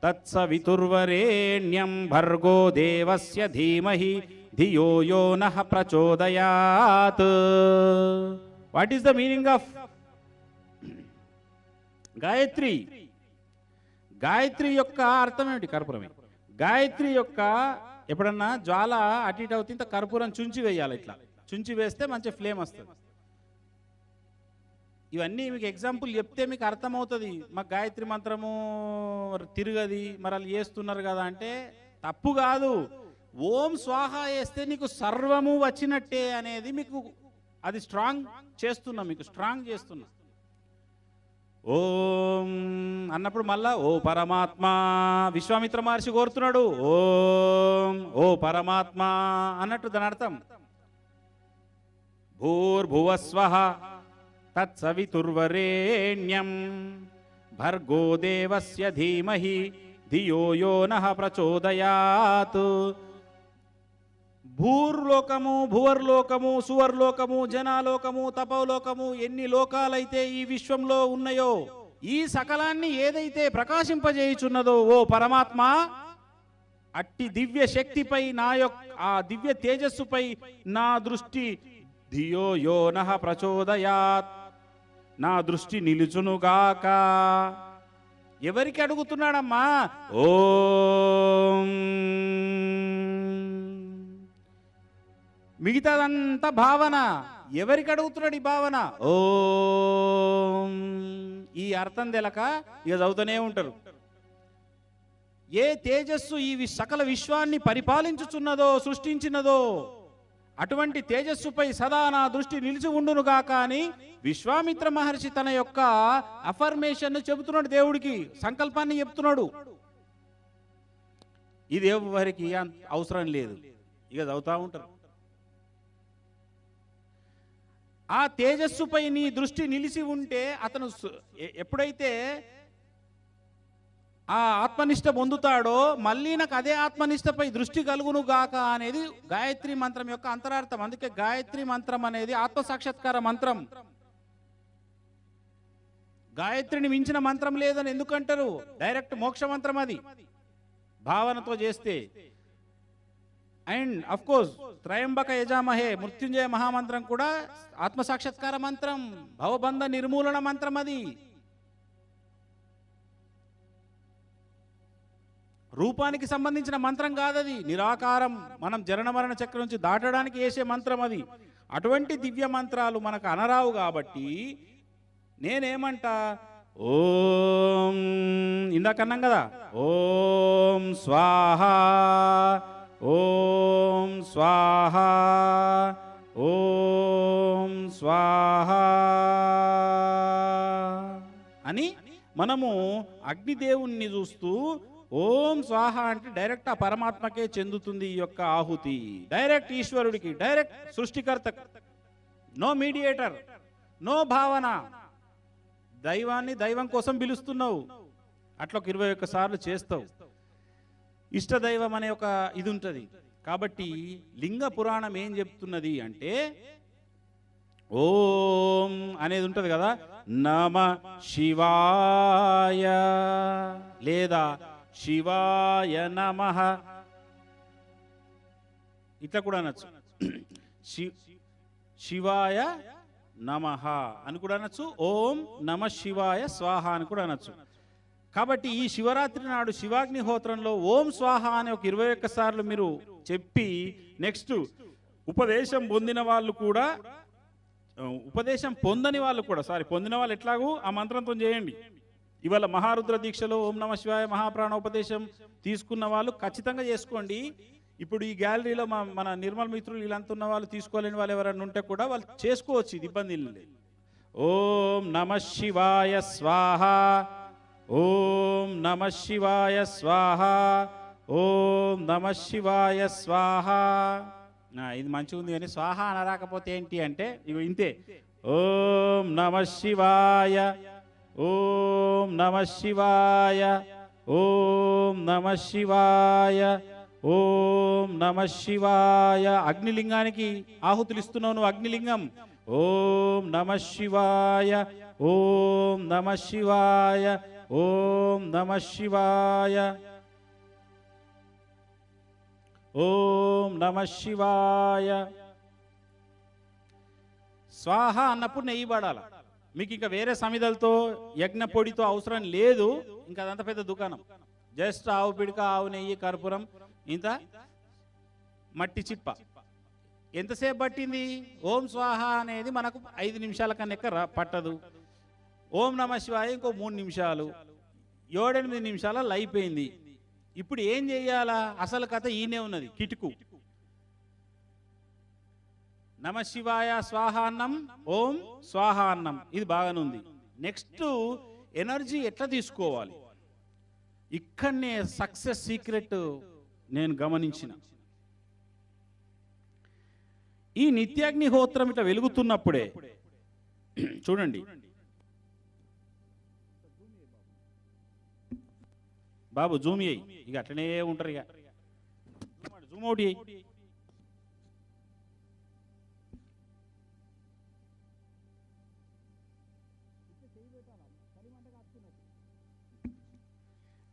తత్సవితుర్వరేణ్యం భర్గో దేవస్య ధీమహి ధియో యో నః ప్రచోదయాత్. What is the meaning of Gayatri? Gayatri యొక్క అర్థం ఏమిటి? కర్పూరమే. గాయత్రి యొక్క ఎప్పుడన్నా జ్వాల అటు ఇటు అవుతుంది, కర్పూరం చుంచి వేయాలి. ఇట్లా చుంచి వేస్తే మంచి ఫ్లేమ్ వస్తుంది. ఇవన్నీ మీకు ఎగ్జాంపుల్ చెప్తే మీకు అర్థమవుతుంది. మాకు గాయత్రి మంత్రము తిరగది, మరి వాళ్ళు చేస్తున్నారు కదా అంటే తప్పు కాదు. ఓం స్వాహ వేస్తే నీకు సర్వము వచ్చినట్టే అనేది మీకు అది స్ట్రాంగ్ చేస్తున్నా, మీకు స్ట్రాంగ్ చేస్తున్నా. ఓం అన్నప్పుడు మళ్ళా ఓ పరమాత్మ, విశ్వామిత్ర మహర్షి కోరుతున్నాడు ఓం ఓ పరమాత్మ అన్నట్టు దాని అర్థం. భూర్భువస్వః తత్సవితుర్వరేణ్యం భర్గో దేవస్య ధీమహి ధియో యో నః ప్రచోదయాత్. భూర్లోకము, భువర్లోకము, సువర్లోకము, జనాలోకము, తపోలోకము, ఎన్ని లోకాలైతే ఈ విశ్వంలో ఉన్నాయో ఈ సకలాన్ని ఏదైతే ప్రకాశింపజేయుచున్నదో ఓ పరమాత్మ, అట్టి దివ్య శక్తిపై ఆ దివ్య తేజస్సుపై నా దృష్టి ధియో యో నః ప్రచోదయాత్, నా దృష్టి నిలుచునుగాక. ఎవరికి అడుగుతున్నాడమ్మా? ఓం. మిగతాదంతా భావన. ఎవరికి అడుగుతున్నాడు ఈ భావన? ఓం. ఈ అర్థం తెలక ఇక చదువుతూనే ఉంటారు. ఏ తేజస్సు ఈ సకల విశ్వాన్ని పరిపాలించుచున్నదో, సృష్టించినదో అటువంటి తేజస్సుపై సదా నా దృష్టి నిలిచి ఉండునుగాక అని విశ్వామిత్ర మహర్షి తన యొక్క అఫర్మేషన్ చెబుతున్నాడు, దేవుడికి సంకల్పాన్ని చెప్తున్నాడు. ఇది ఎవరికి అవసరం లేదు, ఇక చదువుతా ఉంటారు. ఆ తేజస్సుపై నీ దృష్టి నిలిచి ఉంటే అతను ఎప్పుడైతే ఆ ఆత్మనిష్ట పొందుతాడో మళ్ళీ నాకు అదే ఆత్మనిష్టపై దృష్టి కలుగును గాక అనేది గాయత్రి మంత్రం యొక్క అంతరార్థం. అందుకే గాయత్రి మంత్రం అనేది ఆత్మసాక్షాత్కార మంత్రం. గాయత్రిని మించిన మంత్రం లేదని ఎందుకంటారు? డైరెక్ట్ మోక్ష మంత్రం అది, భావనతో చేస్తే. అండ్ అఫ్ కోర్స్ త్రయంబక యజామహే మృత్యుంజయ మహామంత్రం కూడా ఆత్మసాక్షాత్కార మంత్రం, భవబంధ నిర్మూలన మంత్రం. అది రూపానికి సంబంధించిన మంత్రం కాదది, నిరాకారం. మనం జనన మరణ చక్రం నుంచి దాటడానికి వేసే మంత్రం అది. అటువంటి దివ్య మంత్రాలు మనకు అనరావు కాబట్టి నేనేమంటా, ఓం ఇందాకన్నాం కదా, ఓం స్వాహ, ఓం స్వాహ, ఓం స్వాహ అని మనము అగ్నిదేవుణ్ణి చూస్తూ ఓం స్వాహ అంటే డైరెక్ట్ ఆ పరమాత్మకే చెందుతుంది ఈ యొక్క ఆహుతి. డైరెక్ట్ ఈశ్వరుడికి, డైరెక్ట్ సృష్టికర్తకు. నో మీడియేటర్, నో భావన. దైవాన్ని దైవం కోసం పిలుస్తున్నావు, అట్లా ఒక 21 సార్లు చేస్తావు. ఇష్టదైవం అనే ఒక ఇది ఉంటుంది. కాబట్టి లింగ పురాణం ఏం చెప్తున్నది అంటే ఓం అనేది ఉంటుంది కదా, నమ శివాయ లేదా శివాయ నమః ఇట్లా కూడా అనొచ్చు. శివాయ నమః అని కూడా అనొచ్చు, ఓం నమ శివాయ స్వాహ అని కూడా అనొచ్చు. కాబట్టి ఈ శివరాత్రి నాడు శివాగ్నిహోత్రంలో ఓం స్వాహ అని ఒక 21 సార్లు మీరు చెప్పి నెక్స్ట్ ఉపదేశం పొందిన వాళ్ళు కూడా, ఉపదేశం పొందని వాళ్ళు కూడా, పొందిన వాళ్ళు ఎట్లాగూ ఆ మంత్రంతో చేయండి. ఇవాళ మహారుద్ర దీక్షలో ఓం నమ శివాయ మహాప్రాణోపదేశం తీసుకున్న వాళ్ళు ఖచ్చితంగా చేసుకోండి. ఇప్పుడు ఈ గ్యాలరీలో మన నిర్మల్ మిత్రులు వీళ్ళంతా ఉన్న వాళ్ళు, తీసుకోలేని వాళ్ళు ఎవరైనా ఉంటే కూడా వాళ్ళు చేసుకోవచ్చు, ఇది ఇబ్బంది లేదు. ఓం నమ శివాయ స్వాహ, ఓం నమ శివాయ స్వాహ, ఓం నమః శివాయ స్వాహ. ఇది మంచిగా ఉంది కానీ స్వాహ అనరాకపోతే ఏంటి అంటే ఇగో ఇంతే. ఓం నమః శివాయ, ఓం నమః శివాయ, ఓం నమః శివాయ, ఓం నమః శివాయ. అగ్నిలింగానికి ఆహుతులు ఇస్తున్నావు నువ్వు, అగ్నిలింగం. ఓం నమః శివాయ, ఓం నమః శివాయ, ఓం నమః శివాయ, ఓం నమః శివాయ. స్వాహ అన్నప్పుడు నెయ్యి పడాల. మీకు ఇంకా వేరే సమిదలతో యజ్ఞ పొడితో అవసరం లేదు. ఇంకా అదంతా పెద్ద దుకాణం. జస్ట్ ఆవు పిడక, ఆవు నెయ్యి, కర్పూరం, ఇంత మట్టి చిప్ప. ఎంతసేపు పట్టింది? ఓం స్వాహ అనేది మనకు 5 నిమిషాల కన్నా పట్టదు. ఓం నమః శివాయ ఇంకో 3 నిమిషాలు, 7-8 నిమిషాలలో అయిపోయింది. ఇప్పుడు ఏం చెయ్యాలా? అసలు కథ ఈయనే ఉన్నది. కిటుకు నమః శివాయ స్వాహ అన్నం, ఓం స్వాహ అన్నం, ఇది బాగానే ఉంది. నెక్స్ట్ ఎనర్జీ ఎట్లా తీసుకోవాలి? ఇక్కడనే సక్సెస్ సీక్రెట్ నేను గమనించిన. ఈ నిత్యాగ్నిహోత్రం ఇట్లా వెలుగుతున్నప్పుడే చూడండి బాబు, జూమ్ అయ్యి ఇక అట్లనే ఉంటారు. ఇక జూమ్ అవుట్ అయ్యి.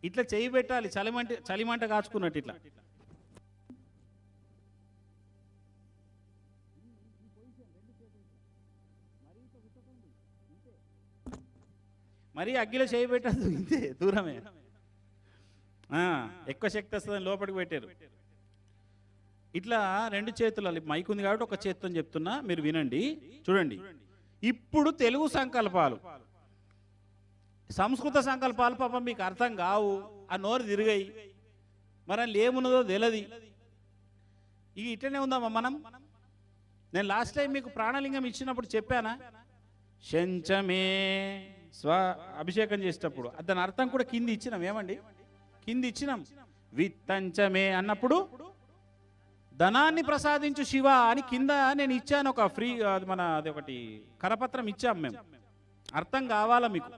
ఇట్లా చేయి పెట్టాలి, చలిమంట కాచుకున్నట్టు ఇట్లా. మరీ అగ్గిలో చేయి పెట్టద్దు, ఇంతే దూరమే. ఎక్కువ శక్తి వస్తుందని లోపలికి పెట్టారు. ఇట్లా 2 చేతులు, మైక్ ఉంది కాబట్టి ఒక చేతితో చెప్తున్నా, మీరు వినండి. చూడండి, ఇప్పుడు తెలుగు సంకల్పాలు, సంస్కృత సంకల్పాలు పాపం మీకు అర్థం కావు, ఆ నోరు తిరిగాయి, మరి అందులో ఏమున్నదో తెలియదు. ఇక ఇట్లనే ఉందామా మనం? నేను లాస్ట్ టైం మీకు ప్రాణలింగం ఇచ్చినప్పుడు చెప్పానా? శంచమే అభిషేకం చేసేటప్పుడు దాని అర్థం కూడా కింది ఇచ్చినాం. ఏమండి కింది ఇచ్చినాం? విత్తంచమే అన్నప్పుడు ధనాన్ని ప్రసాదించు శివ అని కింద నేను ఇచ్చాను. ఒక ఫ్రీ అది ఒకటి కరపత్రం ఇచ్చాం మేము. అర్థం కావాలా మీకు?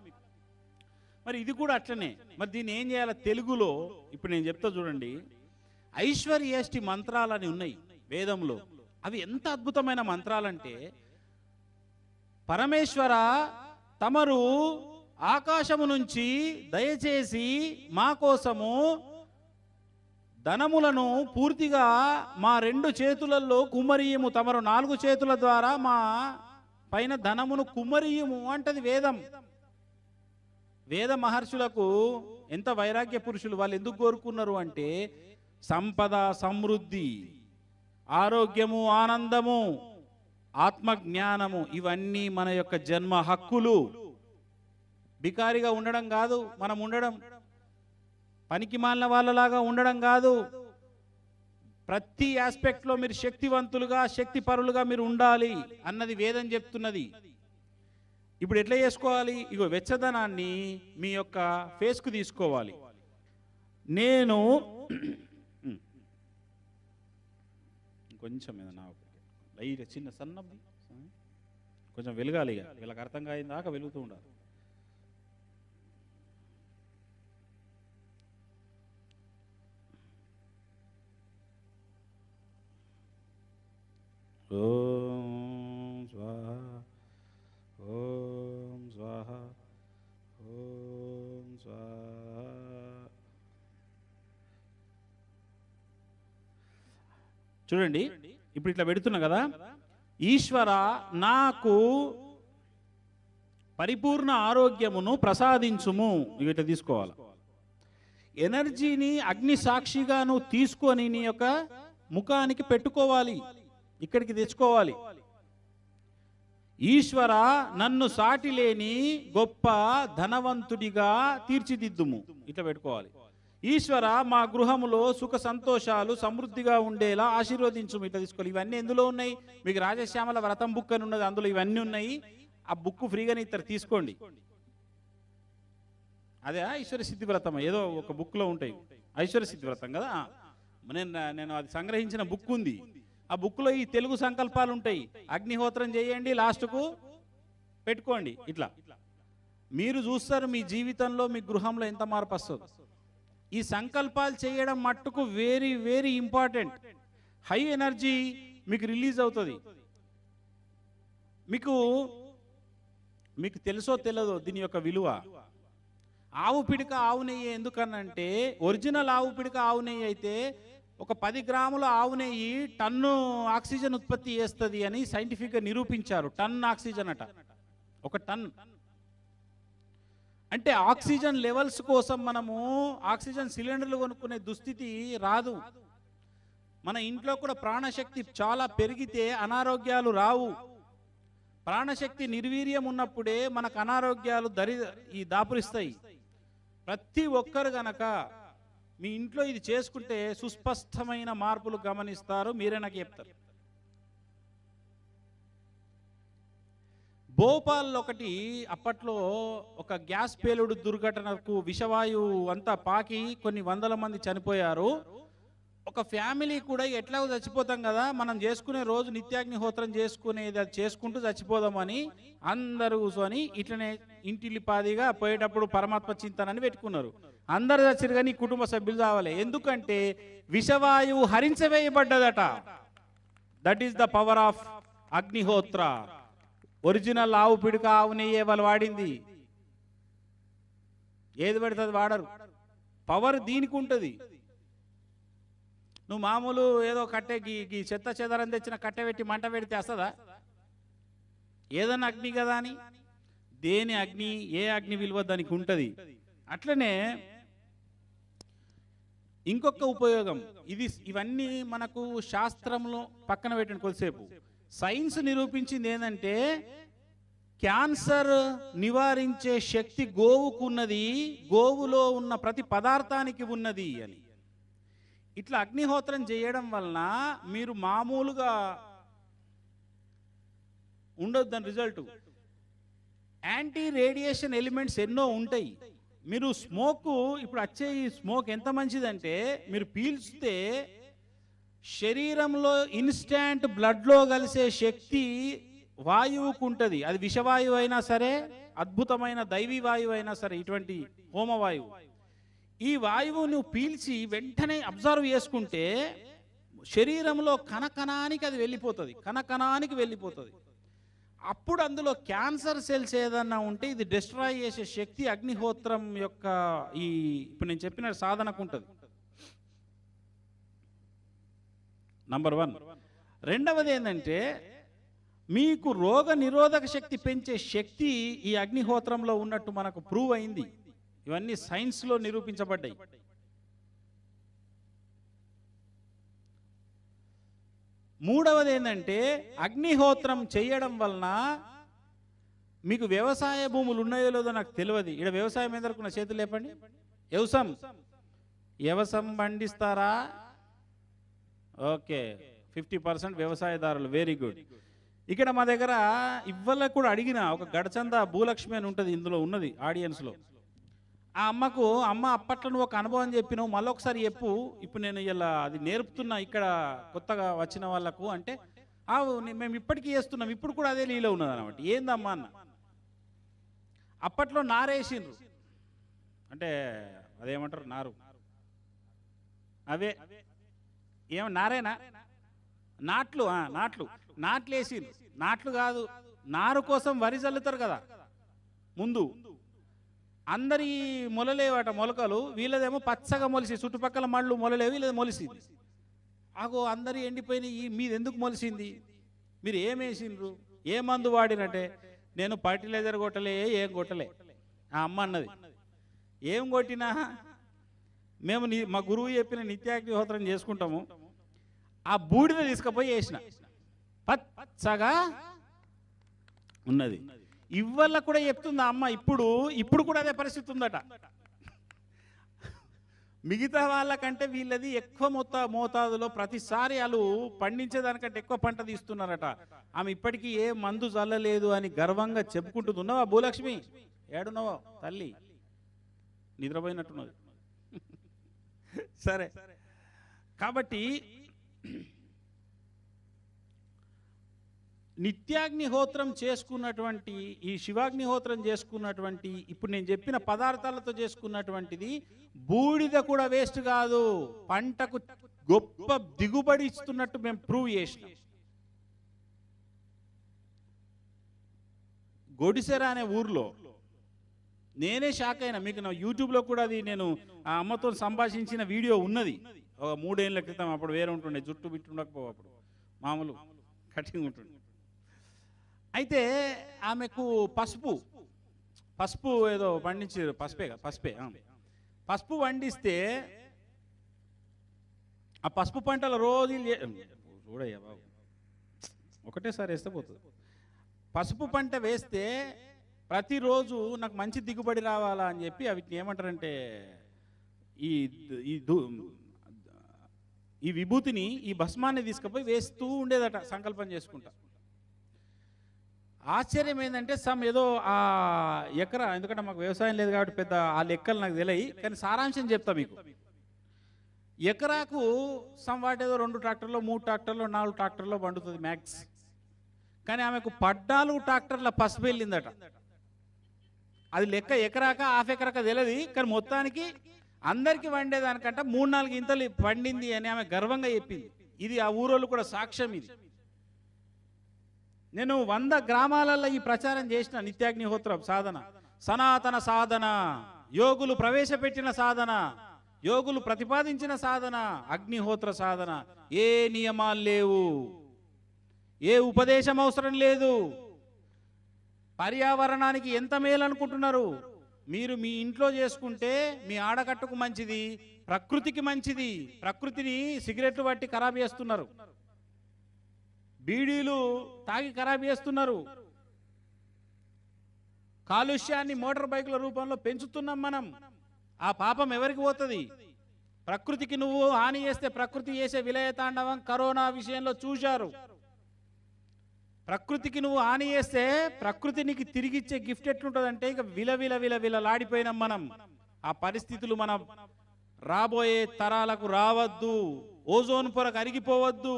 మరి ఇది కూడా అట్లనే. మరి దీన్ని ఏం చేయాలి తెలుగులో? ఇప్పుడు నేను చెప్తా చూడండి. ఐశ్వర్యేష్టి మంత్రాలని ఉన్నాయి వేదంలో. అవి ఎంత అద్భుతమైన మంత్రాలంటే, పరమేశ్వర తమరు ఆకాశము నుంచి దయచేసి మా కోసము ధనములను పూర్తిగా మా 2 చేతులలో కుమ్మరియము, తమరు 4 చేతుల ద్వారా మా పైన ధనమును కుమ్మరియము అంటది వేదం. వేద మహర్షులకు ఎంత వైరాగ్య పురుషులు. వాళ్ళు ఎందుకు కోరుకున్నారు అంటే, సంపద, సమృద్ధి, ఆరోగ్యము, ఆనందము, ఆత్మజ్ఞానము, ఇవన్నీ మన యొక్క జన్మ హక్కులు. బికారిగా ఉండడం కాదు మనం ఉండడం, పనికి మాలిన వాళ్ళలాగా ఉండడం కాదు. ప్రతి ఆస్పెక్ట్లో మీరు శక్తివంతులుగా, శక్తిపరులుగా మీరు ఉండాలి అన్నది వేదం చెప్తున్నది. ఇప్పుడు ఎట్లా చేసుకోవాలి? ఇగో వెచ్చదనాన్ని మీ యొక్క ఫేస్కు తీసుకోవాలి. నేను కొంచెం ఏదన్నా లైట్ చిన్న సన్నది కొంచెం వెలగాలి. ఇక వీళ్ళకి అర్థం కాయింది దాకా వెలుగుతూ ఉండాలి. ఓం స్వాహ, ఓం స్వాహ, ఓం స్వాహ. చూడండి, ఇప్పుడు ఇట్లా పెడుతున్నా కదా. ఈశ్వర నాకు పరిపూర్ణ ఆరోగ్యమును ప్రసాదించుము. ఇట్లా తీసుకోవాలి. ఎనర్జీని అగ్ని సాక్షిగా నువ్వు తీసుకొని నీ యొక్క ముఖానికి పెట్టుకోవాలి, ఇక్కడికి తెచ్చుకోవాలి. ఈశ్వర నన్ను సాటి లేని గొప్ప ధనవంతుడిగా తీర్చిదిద్దుము, ఇట్లా పెట్టుకోవాలి. ఈశ్వర మా గృహములో సుఖ సంతోషాలు సమృద్ధిగా ఉండేలా ఆశీర్వదించుము, ఇట్లా తీసుకోవాలి. ఇవన్నీ ఎందులో ఉన్నాయి? మీకు రాజశ్యామల వ్రతం బుక్ అని ఉన్నది, అందులో ఇవన్నీ ఉన్నాయి. ఆ బుక్ ఫ్రీగానే ఇద్దరు తీసుకోండి. అదే ఈశ్వర సిద్ధి వ్రతం ఏదో ఒక బుక్లో ఉంటాయి. ఐశ్వర్య సిద్ధి వ్రతం కదా. నేను అది సంగ్రహించిన బుక్ ఉంది. ఆ బుక్లో ఈ తెలుగు సంకల్పాలు ఉంటాయి. అగ్నిహోత్రం చేయండి, లాస్ట్కు పెట్టుకోండి. ఇట్లా మీరు చూస్తారు మీ జీవితంలో, మీ గృహంలో ఎంత మార్పు వస్తుంది. ఈ సంకల్పాలు చేయడం మట్టుకు very very important. High energy మీకు రిలీజ్ అవుతుంది. మీకు తెలుసో తెలియదో దీని యొక్క విలువ. ఆవు పిడిక ఆవు నెయ్యి ఎందుకనంటే, ఒరిజినల్ ఆవు పిడిక ఆవు నెయ్యి అయితే ఒక 10 గ్రాముల ఆవు నెయ్యి టన్ను ఆక్సిజన్ ఉత్పత్తి చేస్తుంది అని సైంటిఫిక్గా నిరూపించారు. టన్ ఆక్సిజన్ అట, ఒక టన్. అంటే ఆక్సిజన్ లెవెల్స్ కోసం మనము ఆక్సిజన్ సిలిండర్లు కొనుక్కునే దుస్థితి రాదు. మన ఇంట్లో కూడా ప్రాణశక్తి చాలా పెరిగితే అనారోగ్యాలు రావు. ప్రాణశక్తి నిర్వీర్యం ఉన్నప్పుడే మనకు అనారోగ్యాలు దాపురిస్తాయి. ప్రతి ఒక్కరు గనక మీ ఇంట్లో ఇది చేసుకుంటే సుస్పష్టమైన మార్పులు గమనిస్తారు. మీరే నాకు చెప్తారు. భోపాల్లో ఒకటి అప్పట్లో ఒక గ్యాస్ పేలుడు దుర్ఘటనకు విషవాయువు అంతా పాకి కొన్ని వందల మంది చనిపోయారు. ఒక ఫ్యామిలీ కూడా ఎట్లా చచ్చిపోతాం కదా, మనం చేసుకునే రోజు నిత్యాగ్నిహోత్రం చేసుకునేది అది చేసుకుంటూ చచ్చిపోదామని అందరూ కూర్చొని ఇట్లనే ఇంటిల్లిపాదిగా పోయేటప్పుడు పరమాత్మ చింతనని పెట్టుకున్నారు. అందరు చచ్చిరు కానీ కుటుంబ సభ్యులు కావాలి. ఎందుకంటే విషవాయువు హరించవేయబడ్డదట. That is the power of agnihotra. Original ఆవు పిడుక ఆవు నెయ్యే వాళ్ళు వాడింది. ఏది పడుతుంది వాడరు. పవర్ దీనికి ఉంటుంది. నువ్వు మామూలు ఏదో కట్టె గీ చెత్త చెదరం తెచ్చిన కట్టె పెట్టి మంట పెడితే వస్తుందా? ఏదన్నా అగ్ని కదా అని. దేని అగ్ని, ఏ అగ్ని విలువ దానికి ఉంటుంది. అట్లనే ఇంకొక ఉపయోగం ఇవన్నీ మనకు శాస్త్రంలో పక్కన పెట్టండి కొద్దిసేపు. సైన్స్ నిరూపించింది ఏంటంటే క్యాన్సర్ నివారించే శక్తి గోవుకున్నది, గోవులో ఉన్న ప్రతి పదార్థానికి ఉన్నది అని. ఇట్లా అగ్నిహోత్రం చేయడం వలన మీరు మామూలుగా ఉండదు. దాని రిజల్ట్ యాంటీ రేడియేషన్ ఎలిమెంట్స్ ఎన్నో ఉంటాయి. మీరు స్మోక్ ఇప్పుడు వచ్చే ఈ స్మోక్ ఎంత మంచిదంటే, మీరు పీల్చితే శరీరంలో ఇన్స్టాంట్ బ్లడ్లో కలిసే శక్తి వాయువుకు ఉంటుంది. అది విషవాయువు అయినా సరే, అద్భుతమైన దైవీ వాయువు అయినా సరే, ఇటువంటి హోమవాయువు. ఈ వాయువు నువ్వు పీల్చి వెంటనే అబ్జర్వ్ చేసుకుంటే శరీరంలో కణకణానికి అది వెళ్ళిపోతుంది, కణకణానికి వెళ్ళిపోతుంది. అప్పుడు అందులో క్యాన్సర్ సెల్స్ ఏదన్నా ఉంటే ఇది డిస్ట్రాయ్ చేసే శక్తి అగ్నిహోత్రం యొక్క ఇప్పుడు నేను చెప్పిన సాధనకు ఉంటుంది. నంబర్ 1. రెండవది ఏంటంటే మీకు రోగ నిరోధక శక్తి పెంచే శక్తి ఈ అగ్నిహోత్రంలో ఉన్నట్టు మనకు ప్రూవ్ అయింది. ఇవన్నీ సైన్స్లో నిరూపించబడ్డాయి. మూడవది ఏంటంటే అగ్నిహోత్రం చేయడం వలన మీకు వ్యవసాయ భూములు ఉన్నాయో లేదో నాకు తెలియదు. ఇక్కడ వ్యవసాయం ఎదుర్కొన్న చేతులు లేపండి. వ్యవసాయం పండిస్తారా? ఓకే, 50% వ్యవసాయదారులు. Very good. ఇక్కడ మా దగ్గర ఇవ్వల కూడా అడిగిన ఒక గడచంద భూలక్ష్మి అని ఉంటుంది, ఇందులో ఉన్నది ఆడియన్స్లో. ఆ అమ్మ అప్పట్లో నువ్వు ఒక అనుభవం చెప్పినావు, మళ్ళీ ఒకసారి చెప్పు. ఇప్పుడు నేను ఇలా అది నేర్పుతున్నా ఇక్కడ కొత్తగా వచ్చిన వాళ్ళకు అంటే, మేము ఇప్పటికీ చేస్తున్నాం, ఇప్పుడు కూడా అదే లీలో ఉన్నది అనమాట. ఏందమ్మా అన్న, అప్పట్లో నారేసిండ్రు, అంటే అదేమంటారు నారు, అవే నారేనా, నాట్లు వేసిండ్రు. నాట్లు కాదు, నారు కోసం వరి చల్లుతారు కదా ముందు. అందరి మొలలేవట మొలకలు, వీళ్ళదేమో పచ్చగా మొలిసి, చుట్టుపక్కల మళ్ళు మొలలేవి, వీళ్ళది మొలిసింది. అందరి ఎండిపోయినాయి, మీది ఎందుకు మొలిసింది, మీరు ఏమేసిండ్రు, ఏ మందు వాడినట్టే? నేను ఫర్టిలైజర్ కొట్టలే, ఏం కొట్టలే. ఆ అమ్మ అన్నది, ఏం కొట్టినా మేము మా గురువు చెప్పిన నిత్యాగ్నిహోత్రం చేసుకుంటాము, ఆ బూడిద తీసుకుపోయి వేసిన పచ్చగా ఉన్నది. ఇవ్వల్ల కూడా చెప్తుంది ఆ అమ్మ, ఇప్పుడు కూడా అదే పరిస్థితి ఉందట. మిగతా వాళ్ళకంటే వీళ్ళది ఎక్కువ మోతాదులో ప్రతిసారి వాళ్ళు పండించేదానికంటే ఎక్కువ పంట తీస్తున్నారట. ఆమె ఇప్పటికీ ఏ మందు చల్లలేదు అని గర్వంగా చెప్పుకుంటుంది. ఉన్నావా భూలక్ష్మి? ఏడున్నావో తల్లి? నిద్రపోయినట్టున్నది. సరే, కాబట్టి నిత్యాగ్నిహోత్రం చేసుకున్నటువంటి ఈ శివాగ్నిహోత్రం చేసుకున్నటువంటి ఇప్పుడు నేను చెప్పిన పదార్థాలతో చేసుకున్నటువంటిది బూడిద కూడా వేస్ట్ కాదు, పంటకు గొప్ప దిగుబడి ఇస్తున్నట్టు మేము ప్రూవ్ చేసినాం. గొడిసెర అనే ఊర్లో నేనే షాక్ అయినా. మీకు నా యూట్యూబ్లో కూడా అది నేను ఆ అమ్మతో సంభాషించిన వీడియో ఉన్నది, ఒక 3 ఏళ్ల క్రితం. అప్పుడు వేరే ఉంటుండే, జుట్టు బిట్టు ఉండకపో, అప్పుడు మామూలు కటింగ్ ఉంటుండే. అయితే ఆమెకు పసుపు ఏదో పండించారు, పసుపు పండిస్తే ఆ పసుపు పంటల రోజు చూడయ్యా బాబు, ఒకటేసారి వేస్తే పోతుంది. పసుపు పంట వేస్తే ప్రతిరోజు నాకు మంచి దిగుబడి రావాలా అని చెప్పి వీటిని ఏమంటారంటే ఈ విభూతిని, ఈ భస్మాన్ని తీసుకుపోయి వేస్తూ ఉండేదట సంకల్పం చేసుకుంటా. ఆశ్చర్యం ఏంటంటే ఏదో ఆ ఎకరా, ఎందుకంటే మాకు వ్యవసాయం లేదు కాబట్టి పెద్ద ఆ లెక్కలు నాకు తెలియదు, కానీ సారాంశం చెప్తా మీకు. ఎకరాకు వాటేదో 2 ట్రాక్టర్లో 3 ట్రాక్టర్లో 4 ట్రాక్టర్లో పండుతుంది మ్యాక్స్. కానీ ఆమెకు 14 ట్రాక్టర్ల పసుపు వెళ్ళిందట. అది లెక్క ఎకరాక హాఫ్ ఎకరాక తెలియదు, కానీ మొత్తానికి అందరికీ వండేదానికంటే 3-4 ఇంతలు పండింది అని ఆమె గర్వంగా చెప్పింది. ఇది ఆ ఊరోళ్ళు కూడా సాక్ష్యం. ఇది నేను 100 గ్రామాలలో ఈ ప్రచారం చేసిన. నిత్యాగ్నిహోత్రం సాధన, సనాతన సాధన, యోగులు ప్రవేశపెట్టిన సాధన, యోగులు ప్రతిపాదించిన సాధన, అగ్నిహోత్ర సాధన. ఏ నియమాలు లేవు, ఏ ఉపదేశం అవసరం లేదు. పర్యావరణానికి ఎంత మేలు అనుకుంటున్నారు మీరు? మీ ఇంట్లో చేసుకుంటే మీ ఆడకట్టుకు మంచిది, ప్రకృతికి మంచిది. ప్రకృతిని సిగరెట్లు పట్టి ఖరాబ్ చేస్తున్నారు, బీడీలు తాగి ఖరాబ్ చేస్తున్నారు, కాలుష్యాన్ని మోటార్ బైకుల రూపంలో పెంచుతున్నాం మనం. ఆ పాపం ఎవరికి పోతుంది? ప్రకృతికి నువ్వు హాని చేస్తే ప్రకృతి చేసే విలయతాండవం కరోనా విషయంలో చూశారు. ప్రకృతికి నువ్వు హాని చేస్తే ప్రకృతి నీకు తిరిగిచ్చే గిఫ్ట్ ఎట్లుంటుందంటే ఇక విలవిలలాడిపోయినాం మనం. ఆ పరిస్థితులు మన రాబోయే తరాలకు రావద్దు. ఓజోన్ పొర కరిగిపోవద్దు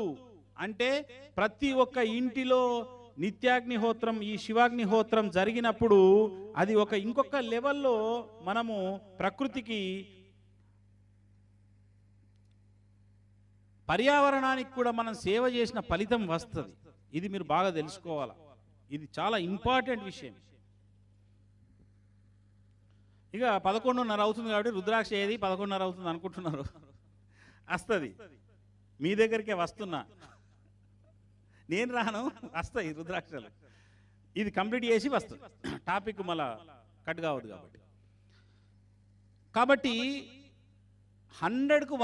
అంటే ప్రతి ఒక్క ఇంటిలో నిత్యాగ్నిహోత్రం, ఈ శివాగ్నిహోత్రం జరిగినప్పుడు అది ఇంకొక లెవెల్లో మనము ప్రకృతికి, పర్యావరణానికి కూడా మనం సేవ చేసిన ఫలితం వస్తుంది. ఇది మీరు బాగా తెలుసుకోవాలా, ఇది చాలా ఇంపార్టెంట్ విషయం. ఇక 11:30 అవుతుంది కాబట్టి రుద్రాక్ష ఏది 11:30 అవుతుంది అనుకుంటున్నారు, వస్తుంది. మీ దగ్గరికే వస్తున్నా, నేను రాను, వస్తాయి రుద్రాక్షలు. ఇది కంప్లీట్ చేసి వస్తుంది, టాపిక్ మళ్ళా కట్ కావద్దు కాబట్టి 100కు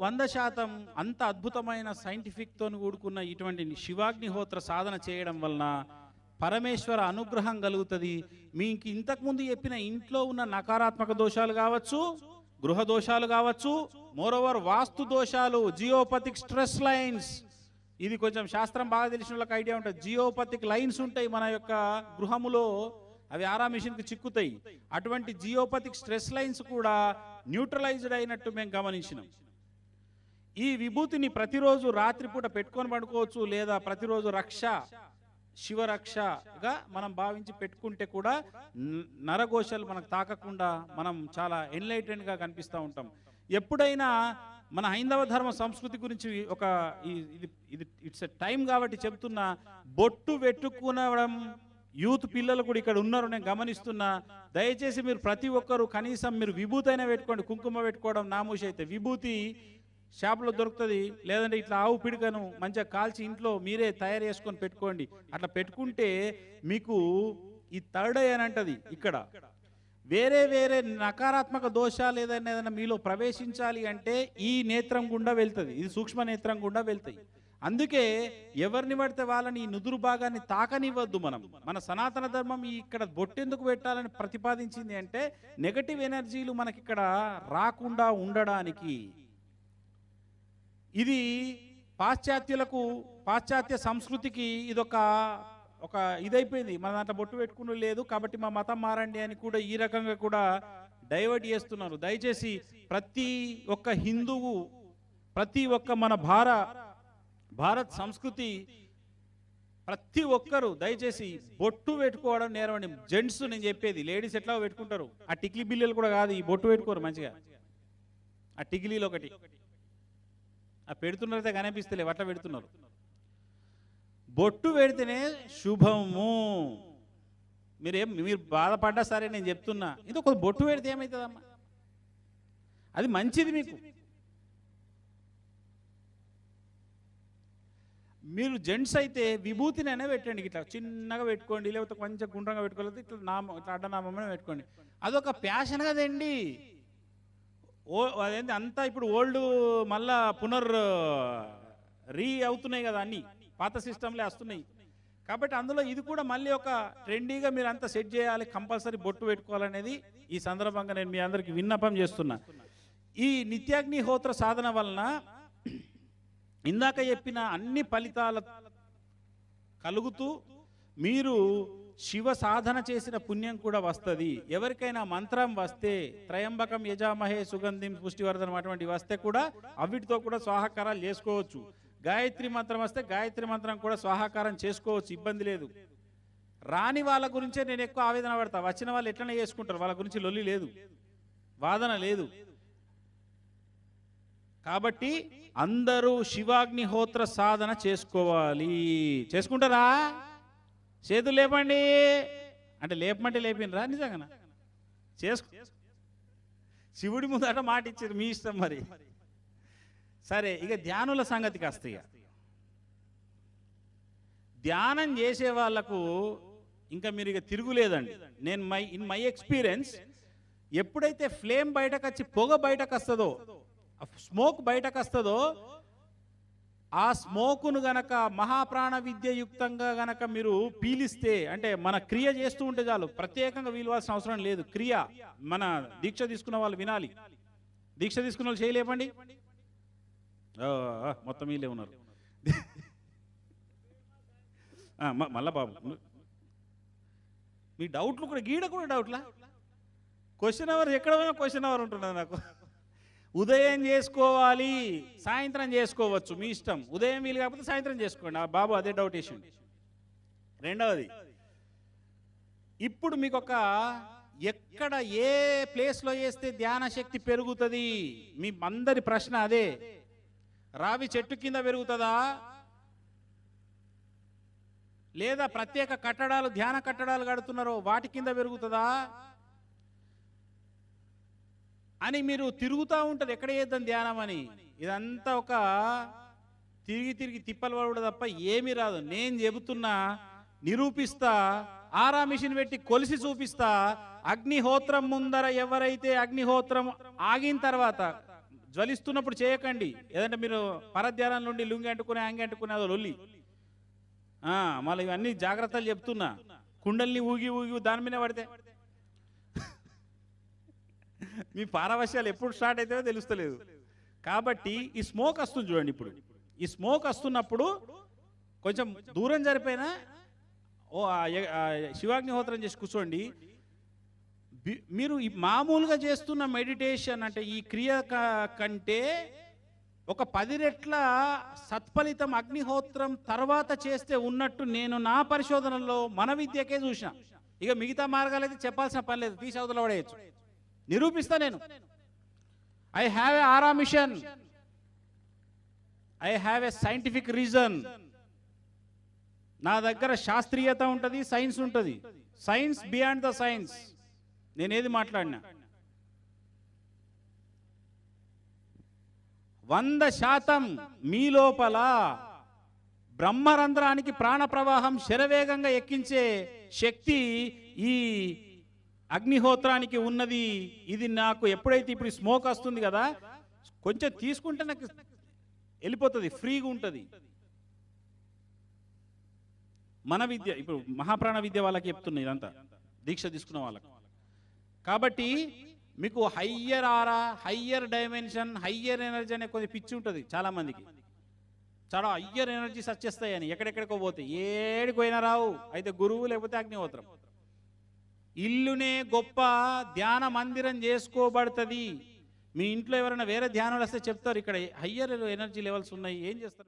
100% అంత అద్భుతమైన సైంటిఫిక్తో కూడుకున్న ఇటువంటి శివాగ్నిహోత్ర సాధన చేయడం వలన పరమేశ్వర అనుగ్రహం కలుగుతుంది. మీకు ఇంతకుముందు చెప్పిన ఇంట్లో ఉన్న నకారాత్మక దోషాలు కావచ్చు, గృహ దోషాలు కావచ్చు, మోరోవర్ వాస్తు దోషాలు, జియోపతిక్ స్ట్రెస్ లైన్స్. ఇది కొంచెం శాస్త్రం బాగా తెలిసిన వాళ్ళకి ఐడియా ఉంటుంది. జియోపతిక్ లైన్స్ ఉంటాయి మన యొక్క గృహములో, అవి ఆరా మిషన్కి చిక్కుతాయి. అటువంటి జియోపతిక్ స్ట్రెస్ లైన్స్ కూడా న్యూట్రలైజ్డ్ అయినట్టు మేము గమనించినాం. ఈ విభూతిని ప్రతిరోజు రాత్రిపూట పెట్టుకొని పడుకోవచ్చు, లేదా ప్రతిరోజు శివరక్షగా మనం భావించి పెట్టుకుంటే కూడా నరఘోషలు మనకు తాకకుండా మనం చాలా ఎన్లైటెన్గా కనిపిస్తూ ఉంటాం. ఎప్పుడైనా మన హైందవ ధర్మ సంస్కృతి గురించి ఇట్స్ ఎ టైం కాబట్టి చెప్తున్నా, బొట్టు పెట్టుకునడం యూత్ పిల్లలు కూడా ఇక్కడ ఉన్నారు, నేను గమనిస్తున్నా. దయచేసి మీరు ప్రతి ఒక్కరు కనీసం మీరు విభూతి అయినా పెట్టుకోండి. కుంకుమ పెట్టుకోవడం నామూషి అయితే, విభూతి షాపులో దొరుకుతుంది, లేదంటే ఇట్లా ఆవు పిడికను మంచిగా కాల్చి ఇంట్లో మీరే తయారు చేసుకొని పెట్టుకోండి. అట్లా పెట్టుకుంటే మీకు ఈ థర్డ్ ఐ అని అంటది, ఇక్కడ వేరే వేరే నకారాత్మక దోషాలు ఏదైనా మీలో ప్రవేశించాలి అంటే ఈ నేత్రం గుండా వెళ్తుంది, ఇది సూక్ష్మ నేత్రం గుండా వెళ్తాయి. అందుకే ఎవరిని పడితే వాళ్ళని ఈ నుదురు భాగాన్ని తాకనివ్వద్దు. మన సనాతన ధర్మం ఇక్కడ బొట్టెందుకు పెట్టాలని ప్రతిపాదించింది అంటే నెగటివ్ ఎనర్జీలు మనకి ఇక్కడ రాకుండా ఉండడానికి. ఇది పాశ్చాత్య సంస్కృతికి ఇదొక ఇదైపోయింది. మన దాంట్లో బొట్టు పెట్టుకుని లేదు కాబట్టి మా మతం మారండి అని కూడా ఈ రకంగా కూడా డైవర్ట్ చేస్తున్నారు. దయచేసి ప్రతి ఒక్క హిందువు, ప్రతి ఒక్క మన భారత్ సంస్కృతి, ప్రతి ఒక్కరు దయచేసి బొట్టు పెట్టుకోవడం నేర్వండి. జెంట్స్ నేను చెప్పేది, లేడీస్ ఎట్లా పెట్టుకుంటారు, ఆ టిక్లీ బిల్లలు కూడా కాదు, ఈ బొట్టు పెట్టుకోరు మంచిగా. ఆ టిక్లీలు ఒకటి ఆ పెడుతున్నారైతే కనిపిస్తలేవు, అట్లా పెడుతున్నారు. బొట్టు పెడితేనే శుభము. మీరు బాధపడ్డా సరే నేను చెప్తున్నా, ఇది ఒక బొట్టు పెడితే ఏమవుతుందమ్మా, అది మంచిది మీకు. మీరు జెంట్స్ అయితే విభూతినైనా పెట్టండి, ఇట్లా చిన్నగా పెట్టుకోండి, లేకపోతే కొంచెం గుండ్రంగా పెట్టుకోలేదు, ఇట్లా అడ్డనామనే పెట్టుకోండి. అదొక ప్యాషన్ కదండి. అదేంటి అంతా ఇప్పుడు ఓల్డ్ మళ్ళా రీ అవుతున్నాయి కదా, అన్నీ పాత సిస్టంలే వస్తున్నాయి. కాబట్టి అందులో ఇది కూడా మళ్ళీ ఒక ట్రెండీగా మీరు అంతా సెట్ చేయాలి, కంపల్సరీ బొట్టు పెట్టుకోవాలనేది ఈ సందర్భంగా నేను మీ అందరికి విన్నపం చేస్తున్నా. ఈ నిత్యాగ్నిహోత్ర సాధన వలన ఇందాక చెప్పిన అన్ని ఫలితాలు కలుగుతూ మీరు శివ సాధన చేసిన పుణ్యం కూడా వస్తుంది. ఎవరికైనా మంత్రం వస్తే, త్రయంబకం యజామహే సుగంధిం పుష్టివర్ధనం అటువంటి వస్తే కూడా అవిటితో కూడా స్వాహాకారాలు చేసుకోవచ్చు. గాయత్రి మంత్రం వస్తే గాయత్రి మంత్రం కూడా స్వాహాకారం చేసుకోవచ్చు, ఇబ్బంది లేదు. రాని వాళ్ళ గురించే నేను ఎక్కువ ఆవేదన పడతా. వచ్చిన వాళ్ళు ఎట్లనే చేసుకుంటారు, వాళ్ళ గురించి లొల్లి లేదు, వాదన లేదు. కాబట్టి అందరూ శివాగ్నిహోత్ర సాధన చేసుకోవాలి. చేసుకుంటారా? చేతులు లేపండి అంటే లేపమంటే లేపినరా? నిజంగా శివుడి ముందట మాట ఇచ్చారు, మీ ఇష్టం మరి. సరే, ఇక ధ్యానుల సంగతికి వస్తే, ధ్యానం చేసే వాళ్ళకు ఇంకా మీరు ఇక తిరుగులేదండి. నేను ఇన్ మై ఎక్స్పీరియన్స్, ఎప్పుడైతే ఫ్లేమ్ బయటకు వచ్చి పొగ బయటకు వస్తుందో, స్మోక్ బయటకు వస్తుందో, ఆ స్మోకును గనక మహాప్రాణ విద్యయుక్తంగా గనక మీరు పీలిస్తే, అంటే మన క్రియ చేస్తూ ఉంటే చాలు, ప్రత్యేకంగా వీలవలసిన అవసరం లేదు. క్రియ మన దీక్ష తీసుకున్న వాళ్ళు వినాలి. దీక్ష తీసుకున్న వాళ్ళు చేయలేపండి, మొత్తం వీళ్ళే ఉన్నారు. మళ్ళా బాబు మీ డౌట్లు కూడా, గీడ కూడా డౌట్లా. క్వశ్చన్ అవర్ ఎక్కడ పోయినా క్వశ్చన్ అవర్ ఉంటున్నది నాకు. ఉదయం చేసుకోవాలి, సాయంత్రం చేసుకోవచ్చు, మీ ఇష్టం. ఉదయం వీలు కాకపోతే సాయంత్రం చేసుకోండి. ఆ బాబు అదే డౌట్ వేసింది. రెండవది, ఇప్పుడు మీకు ఒక ఎక్కడ ఏ ప్లేస్లో చేస్తే ధ్యాన శక్తి పెరుగుతుంది, మీ అందరి ప్రశ్న అదే. రావి చెట్టు కింద పెరుగుతుందా, లేదా ప్రత్యేక కట్టడాలు, ధ్యాన కట్టడాలు కడుతున్నారో వాటి కింద పెరుగుతుందా అని మీరు తిరుగుతూ ఉంటారు. ఎక్కడ చేద్దాం ధ్యానం అని. ఇదంతా ఒక తిరిగి తిప్పలు పడడం తప్ప ఏమీ రాదు. నేను చెబుతున్నా, నిరూపిస్తా, ఆరా మిషన్ పెట్టి కొలిసి చూపిస్తా. అగ్నిహోత్రం ముందర ఎవరైతే అగ్నిహోత్రం ఆగిన తర్వాత, జ్వలిస్తున్నప్పుడు చేయకండి. ఏదంటే మీరు పరధ్యానం నుండి లుంగి అంటుకునే, అంగి అంటుకునే అదో లొల్లి. మళ్ళీ ఇవన్నీ జాగ్రత్తలు చెప్తున్నా. కుండల్ని ఊగి దాని మీద పడితే మీ పారవశ్యాలు ఎప్పుడు స్టార్ట్ అవుతాయో తెలుస్తలేదు. కాబట్టి ఈ స్మోక్ వస్తుంది చూడండి. ఇప్పుడు ఈ స్మోక్ వస్తున్నప్పుడు కొంచెం దూరం జరిపోయినా శివాగ్నిహోత్రం చేసి కూర్చోండి. మీరు మామూలుగా చేస్తున్న మెడిటేషన్ అంటే ఈ క్రియ కంటే ఒక 10 రెట్ల సత్ఫలితం అగ్నిహోత్రం తర్వాత చేస్తే ఉన్నట్టు నేను నా పరిశోధనలో మన విద్యకే చూసిన. ఇక మిగతా మార్గాలు అయితే చెప్పాల్సిన పని లేదు, తీసి అవతల పడేయచ్చు. నిరూపిస్తా నేను. I have a aura mission, I have a scientific reason. నా దగ్గర శాస్త్రీయత ఉంటుంది, సైన్స్ ఉంటుంది. Science beyond the science. నేనేది మాట్లాడినా 100% మీ లోపల బ్రహ్మరంధ్రానికి ప్రాణ ప్రవాహం శరవేగంగా ఎక్కించే శక్తి ఈ అగ్నిహోత్రానికి ఉన్నది. ఇది నాకు ఎప్పుడైతే ఇప్పుడు స్మోక్ వస్తుంది కదా, కొంచెం తీసుకుంటే నాకు వెళ్ళిపోతుంది, ఫ్రీగా ఉంటుంది. మన విద్య ఇప్పుడు మహాప్రాణ విద్య వాళ్ళకి చెప్తున్నా, ఇదంతా దీక్ష తీసుకున్న వాళ్ళకి. కాబట్టి మీకు హయ్యర్ ఆరా, హయ్యర్ డైమెన్షన్, హయ్యర్ ఎనర్జీ అనే కొద్ది పిచ్చి ఉంటుంది చాలా మందికి. చాలా హయ్యర్ ఎనర్జీస్ వచ్చేస్తాయని ఎక్కడెక్కడికో పోతే ఏడికి పోయినా రావు. అయితే గురువు లేకపోతే అగ్నిహోత్రం. ఇల్లునే గొప్ప ధ్యాన మందిరం చేసుకోబడుతుంది. మీ ఇంట్లో ఎవరైనా వేరే ధ్యానాలు వస్తే చెప్తారు, ఇక్కడ హయ్యర్ ఎనర్జీ లెవెల్స్ ఉన్నాయి, ఏం చేస్తారు?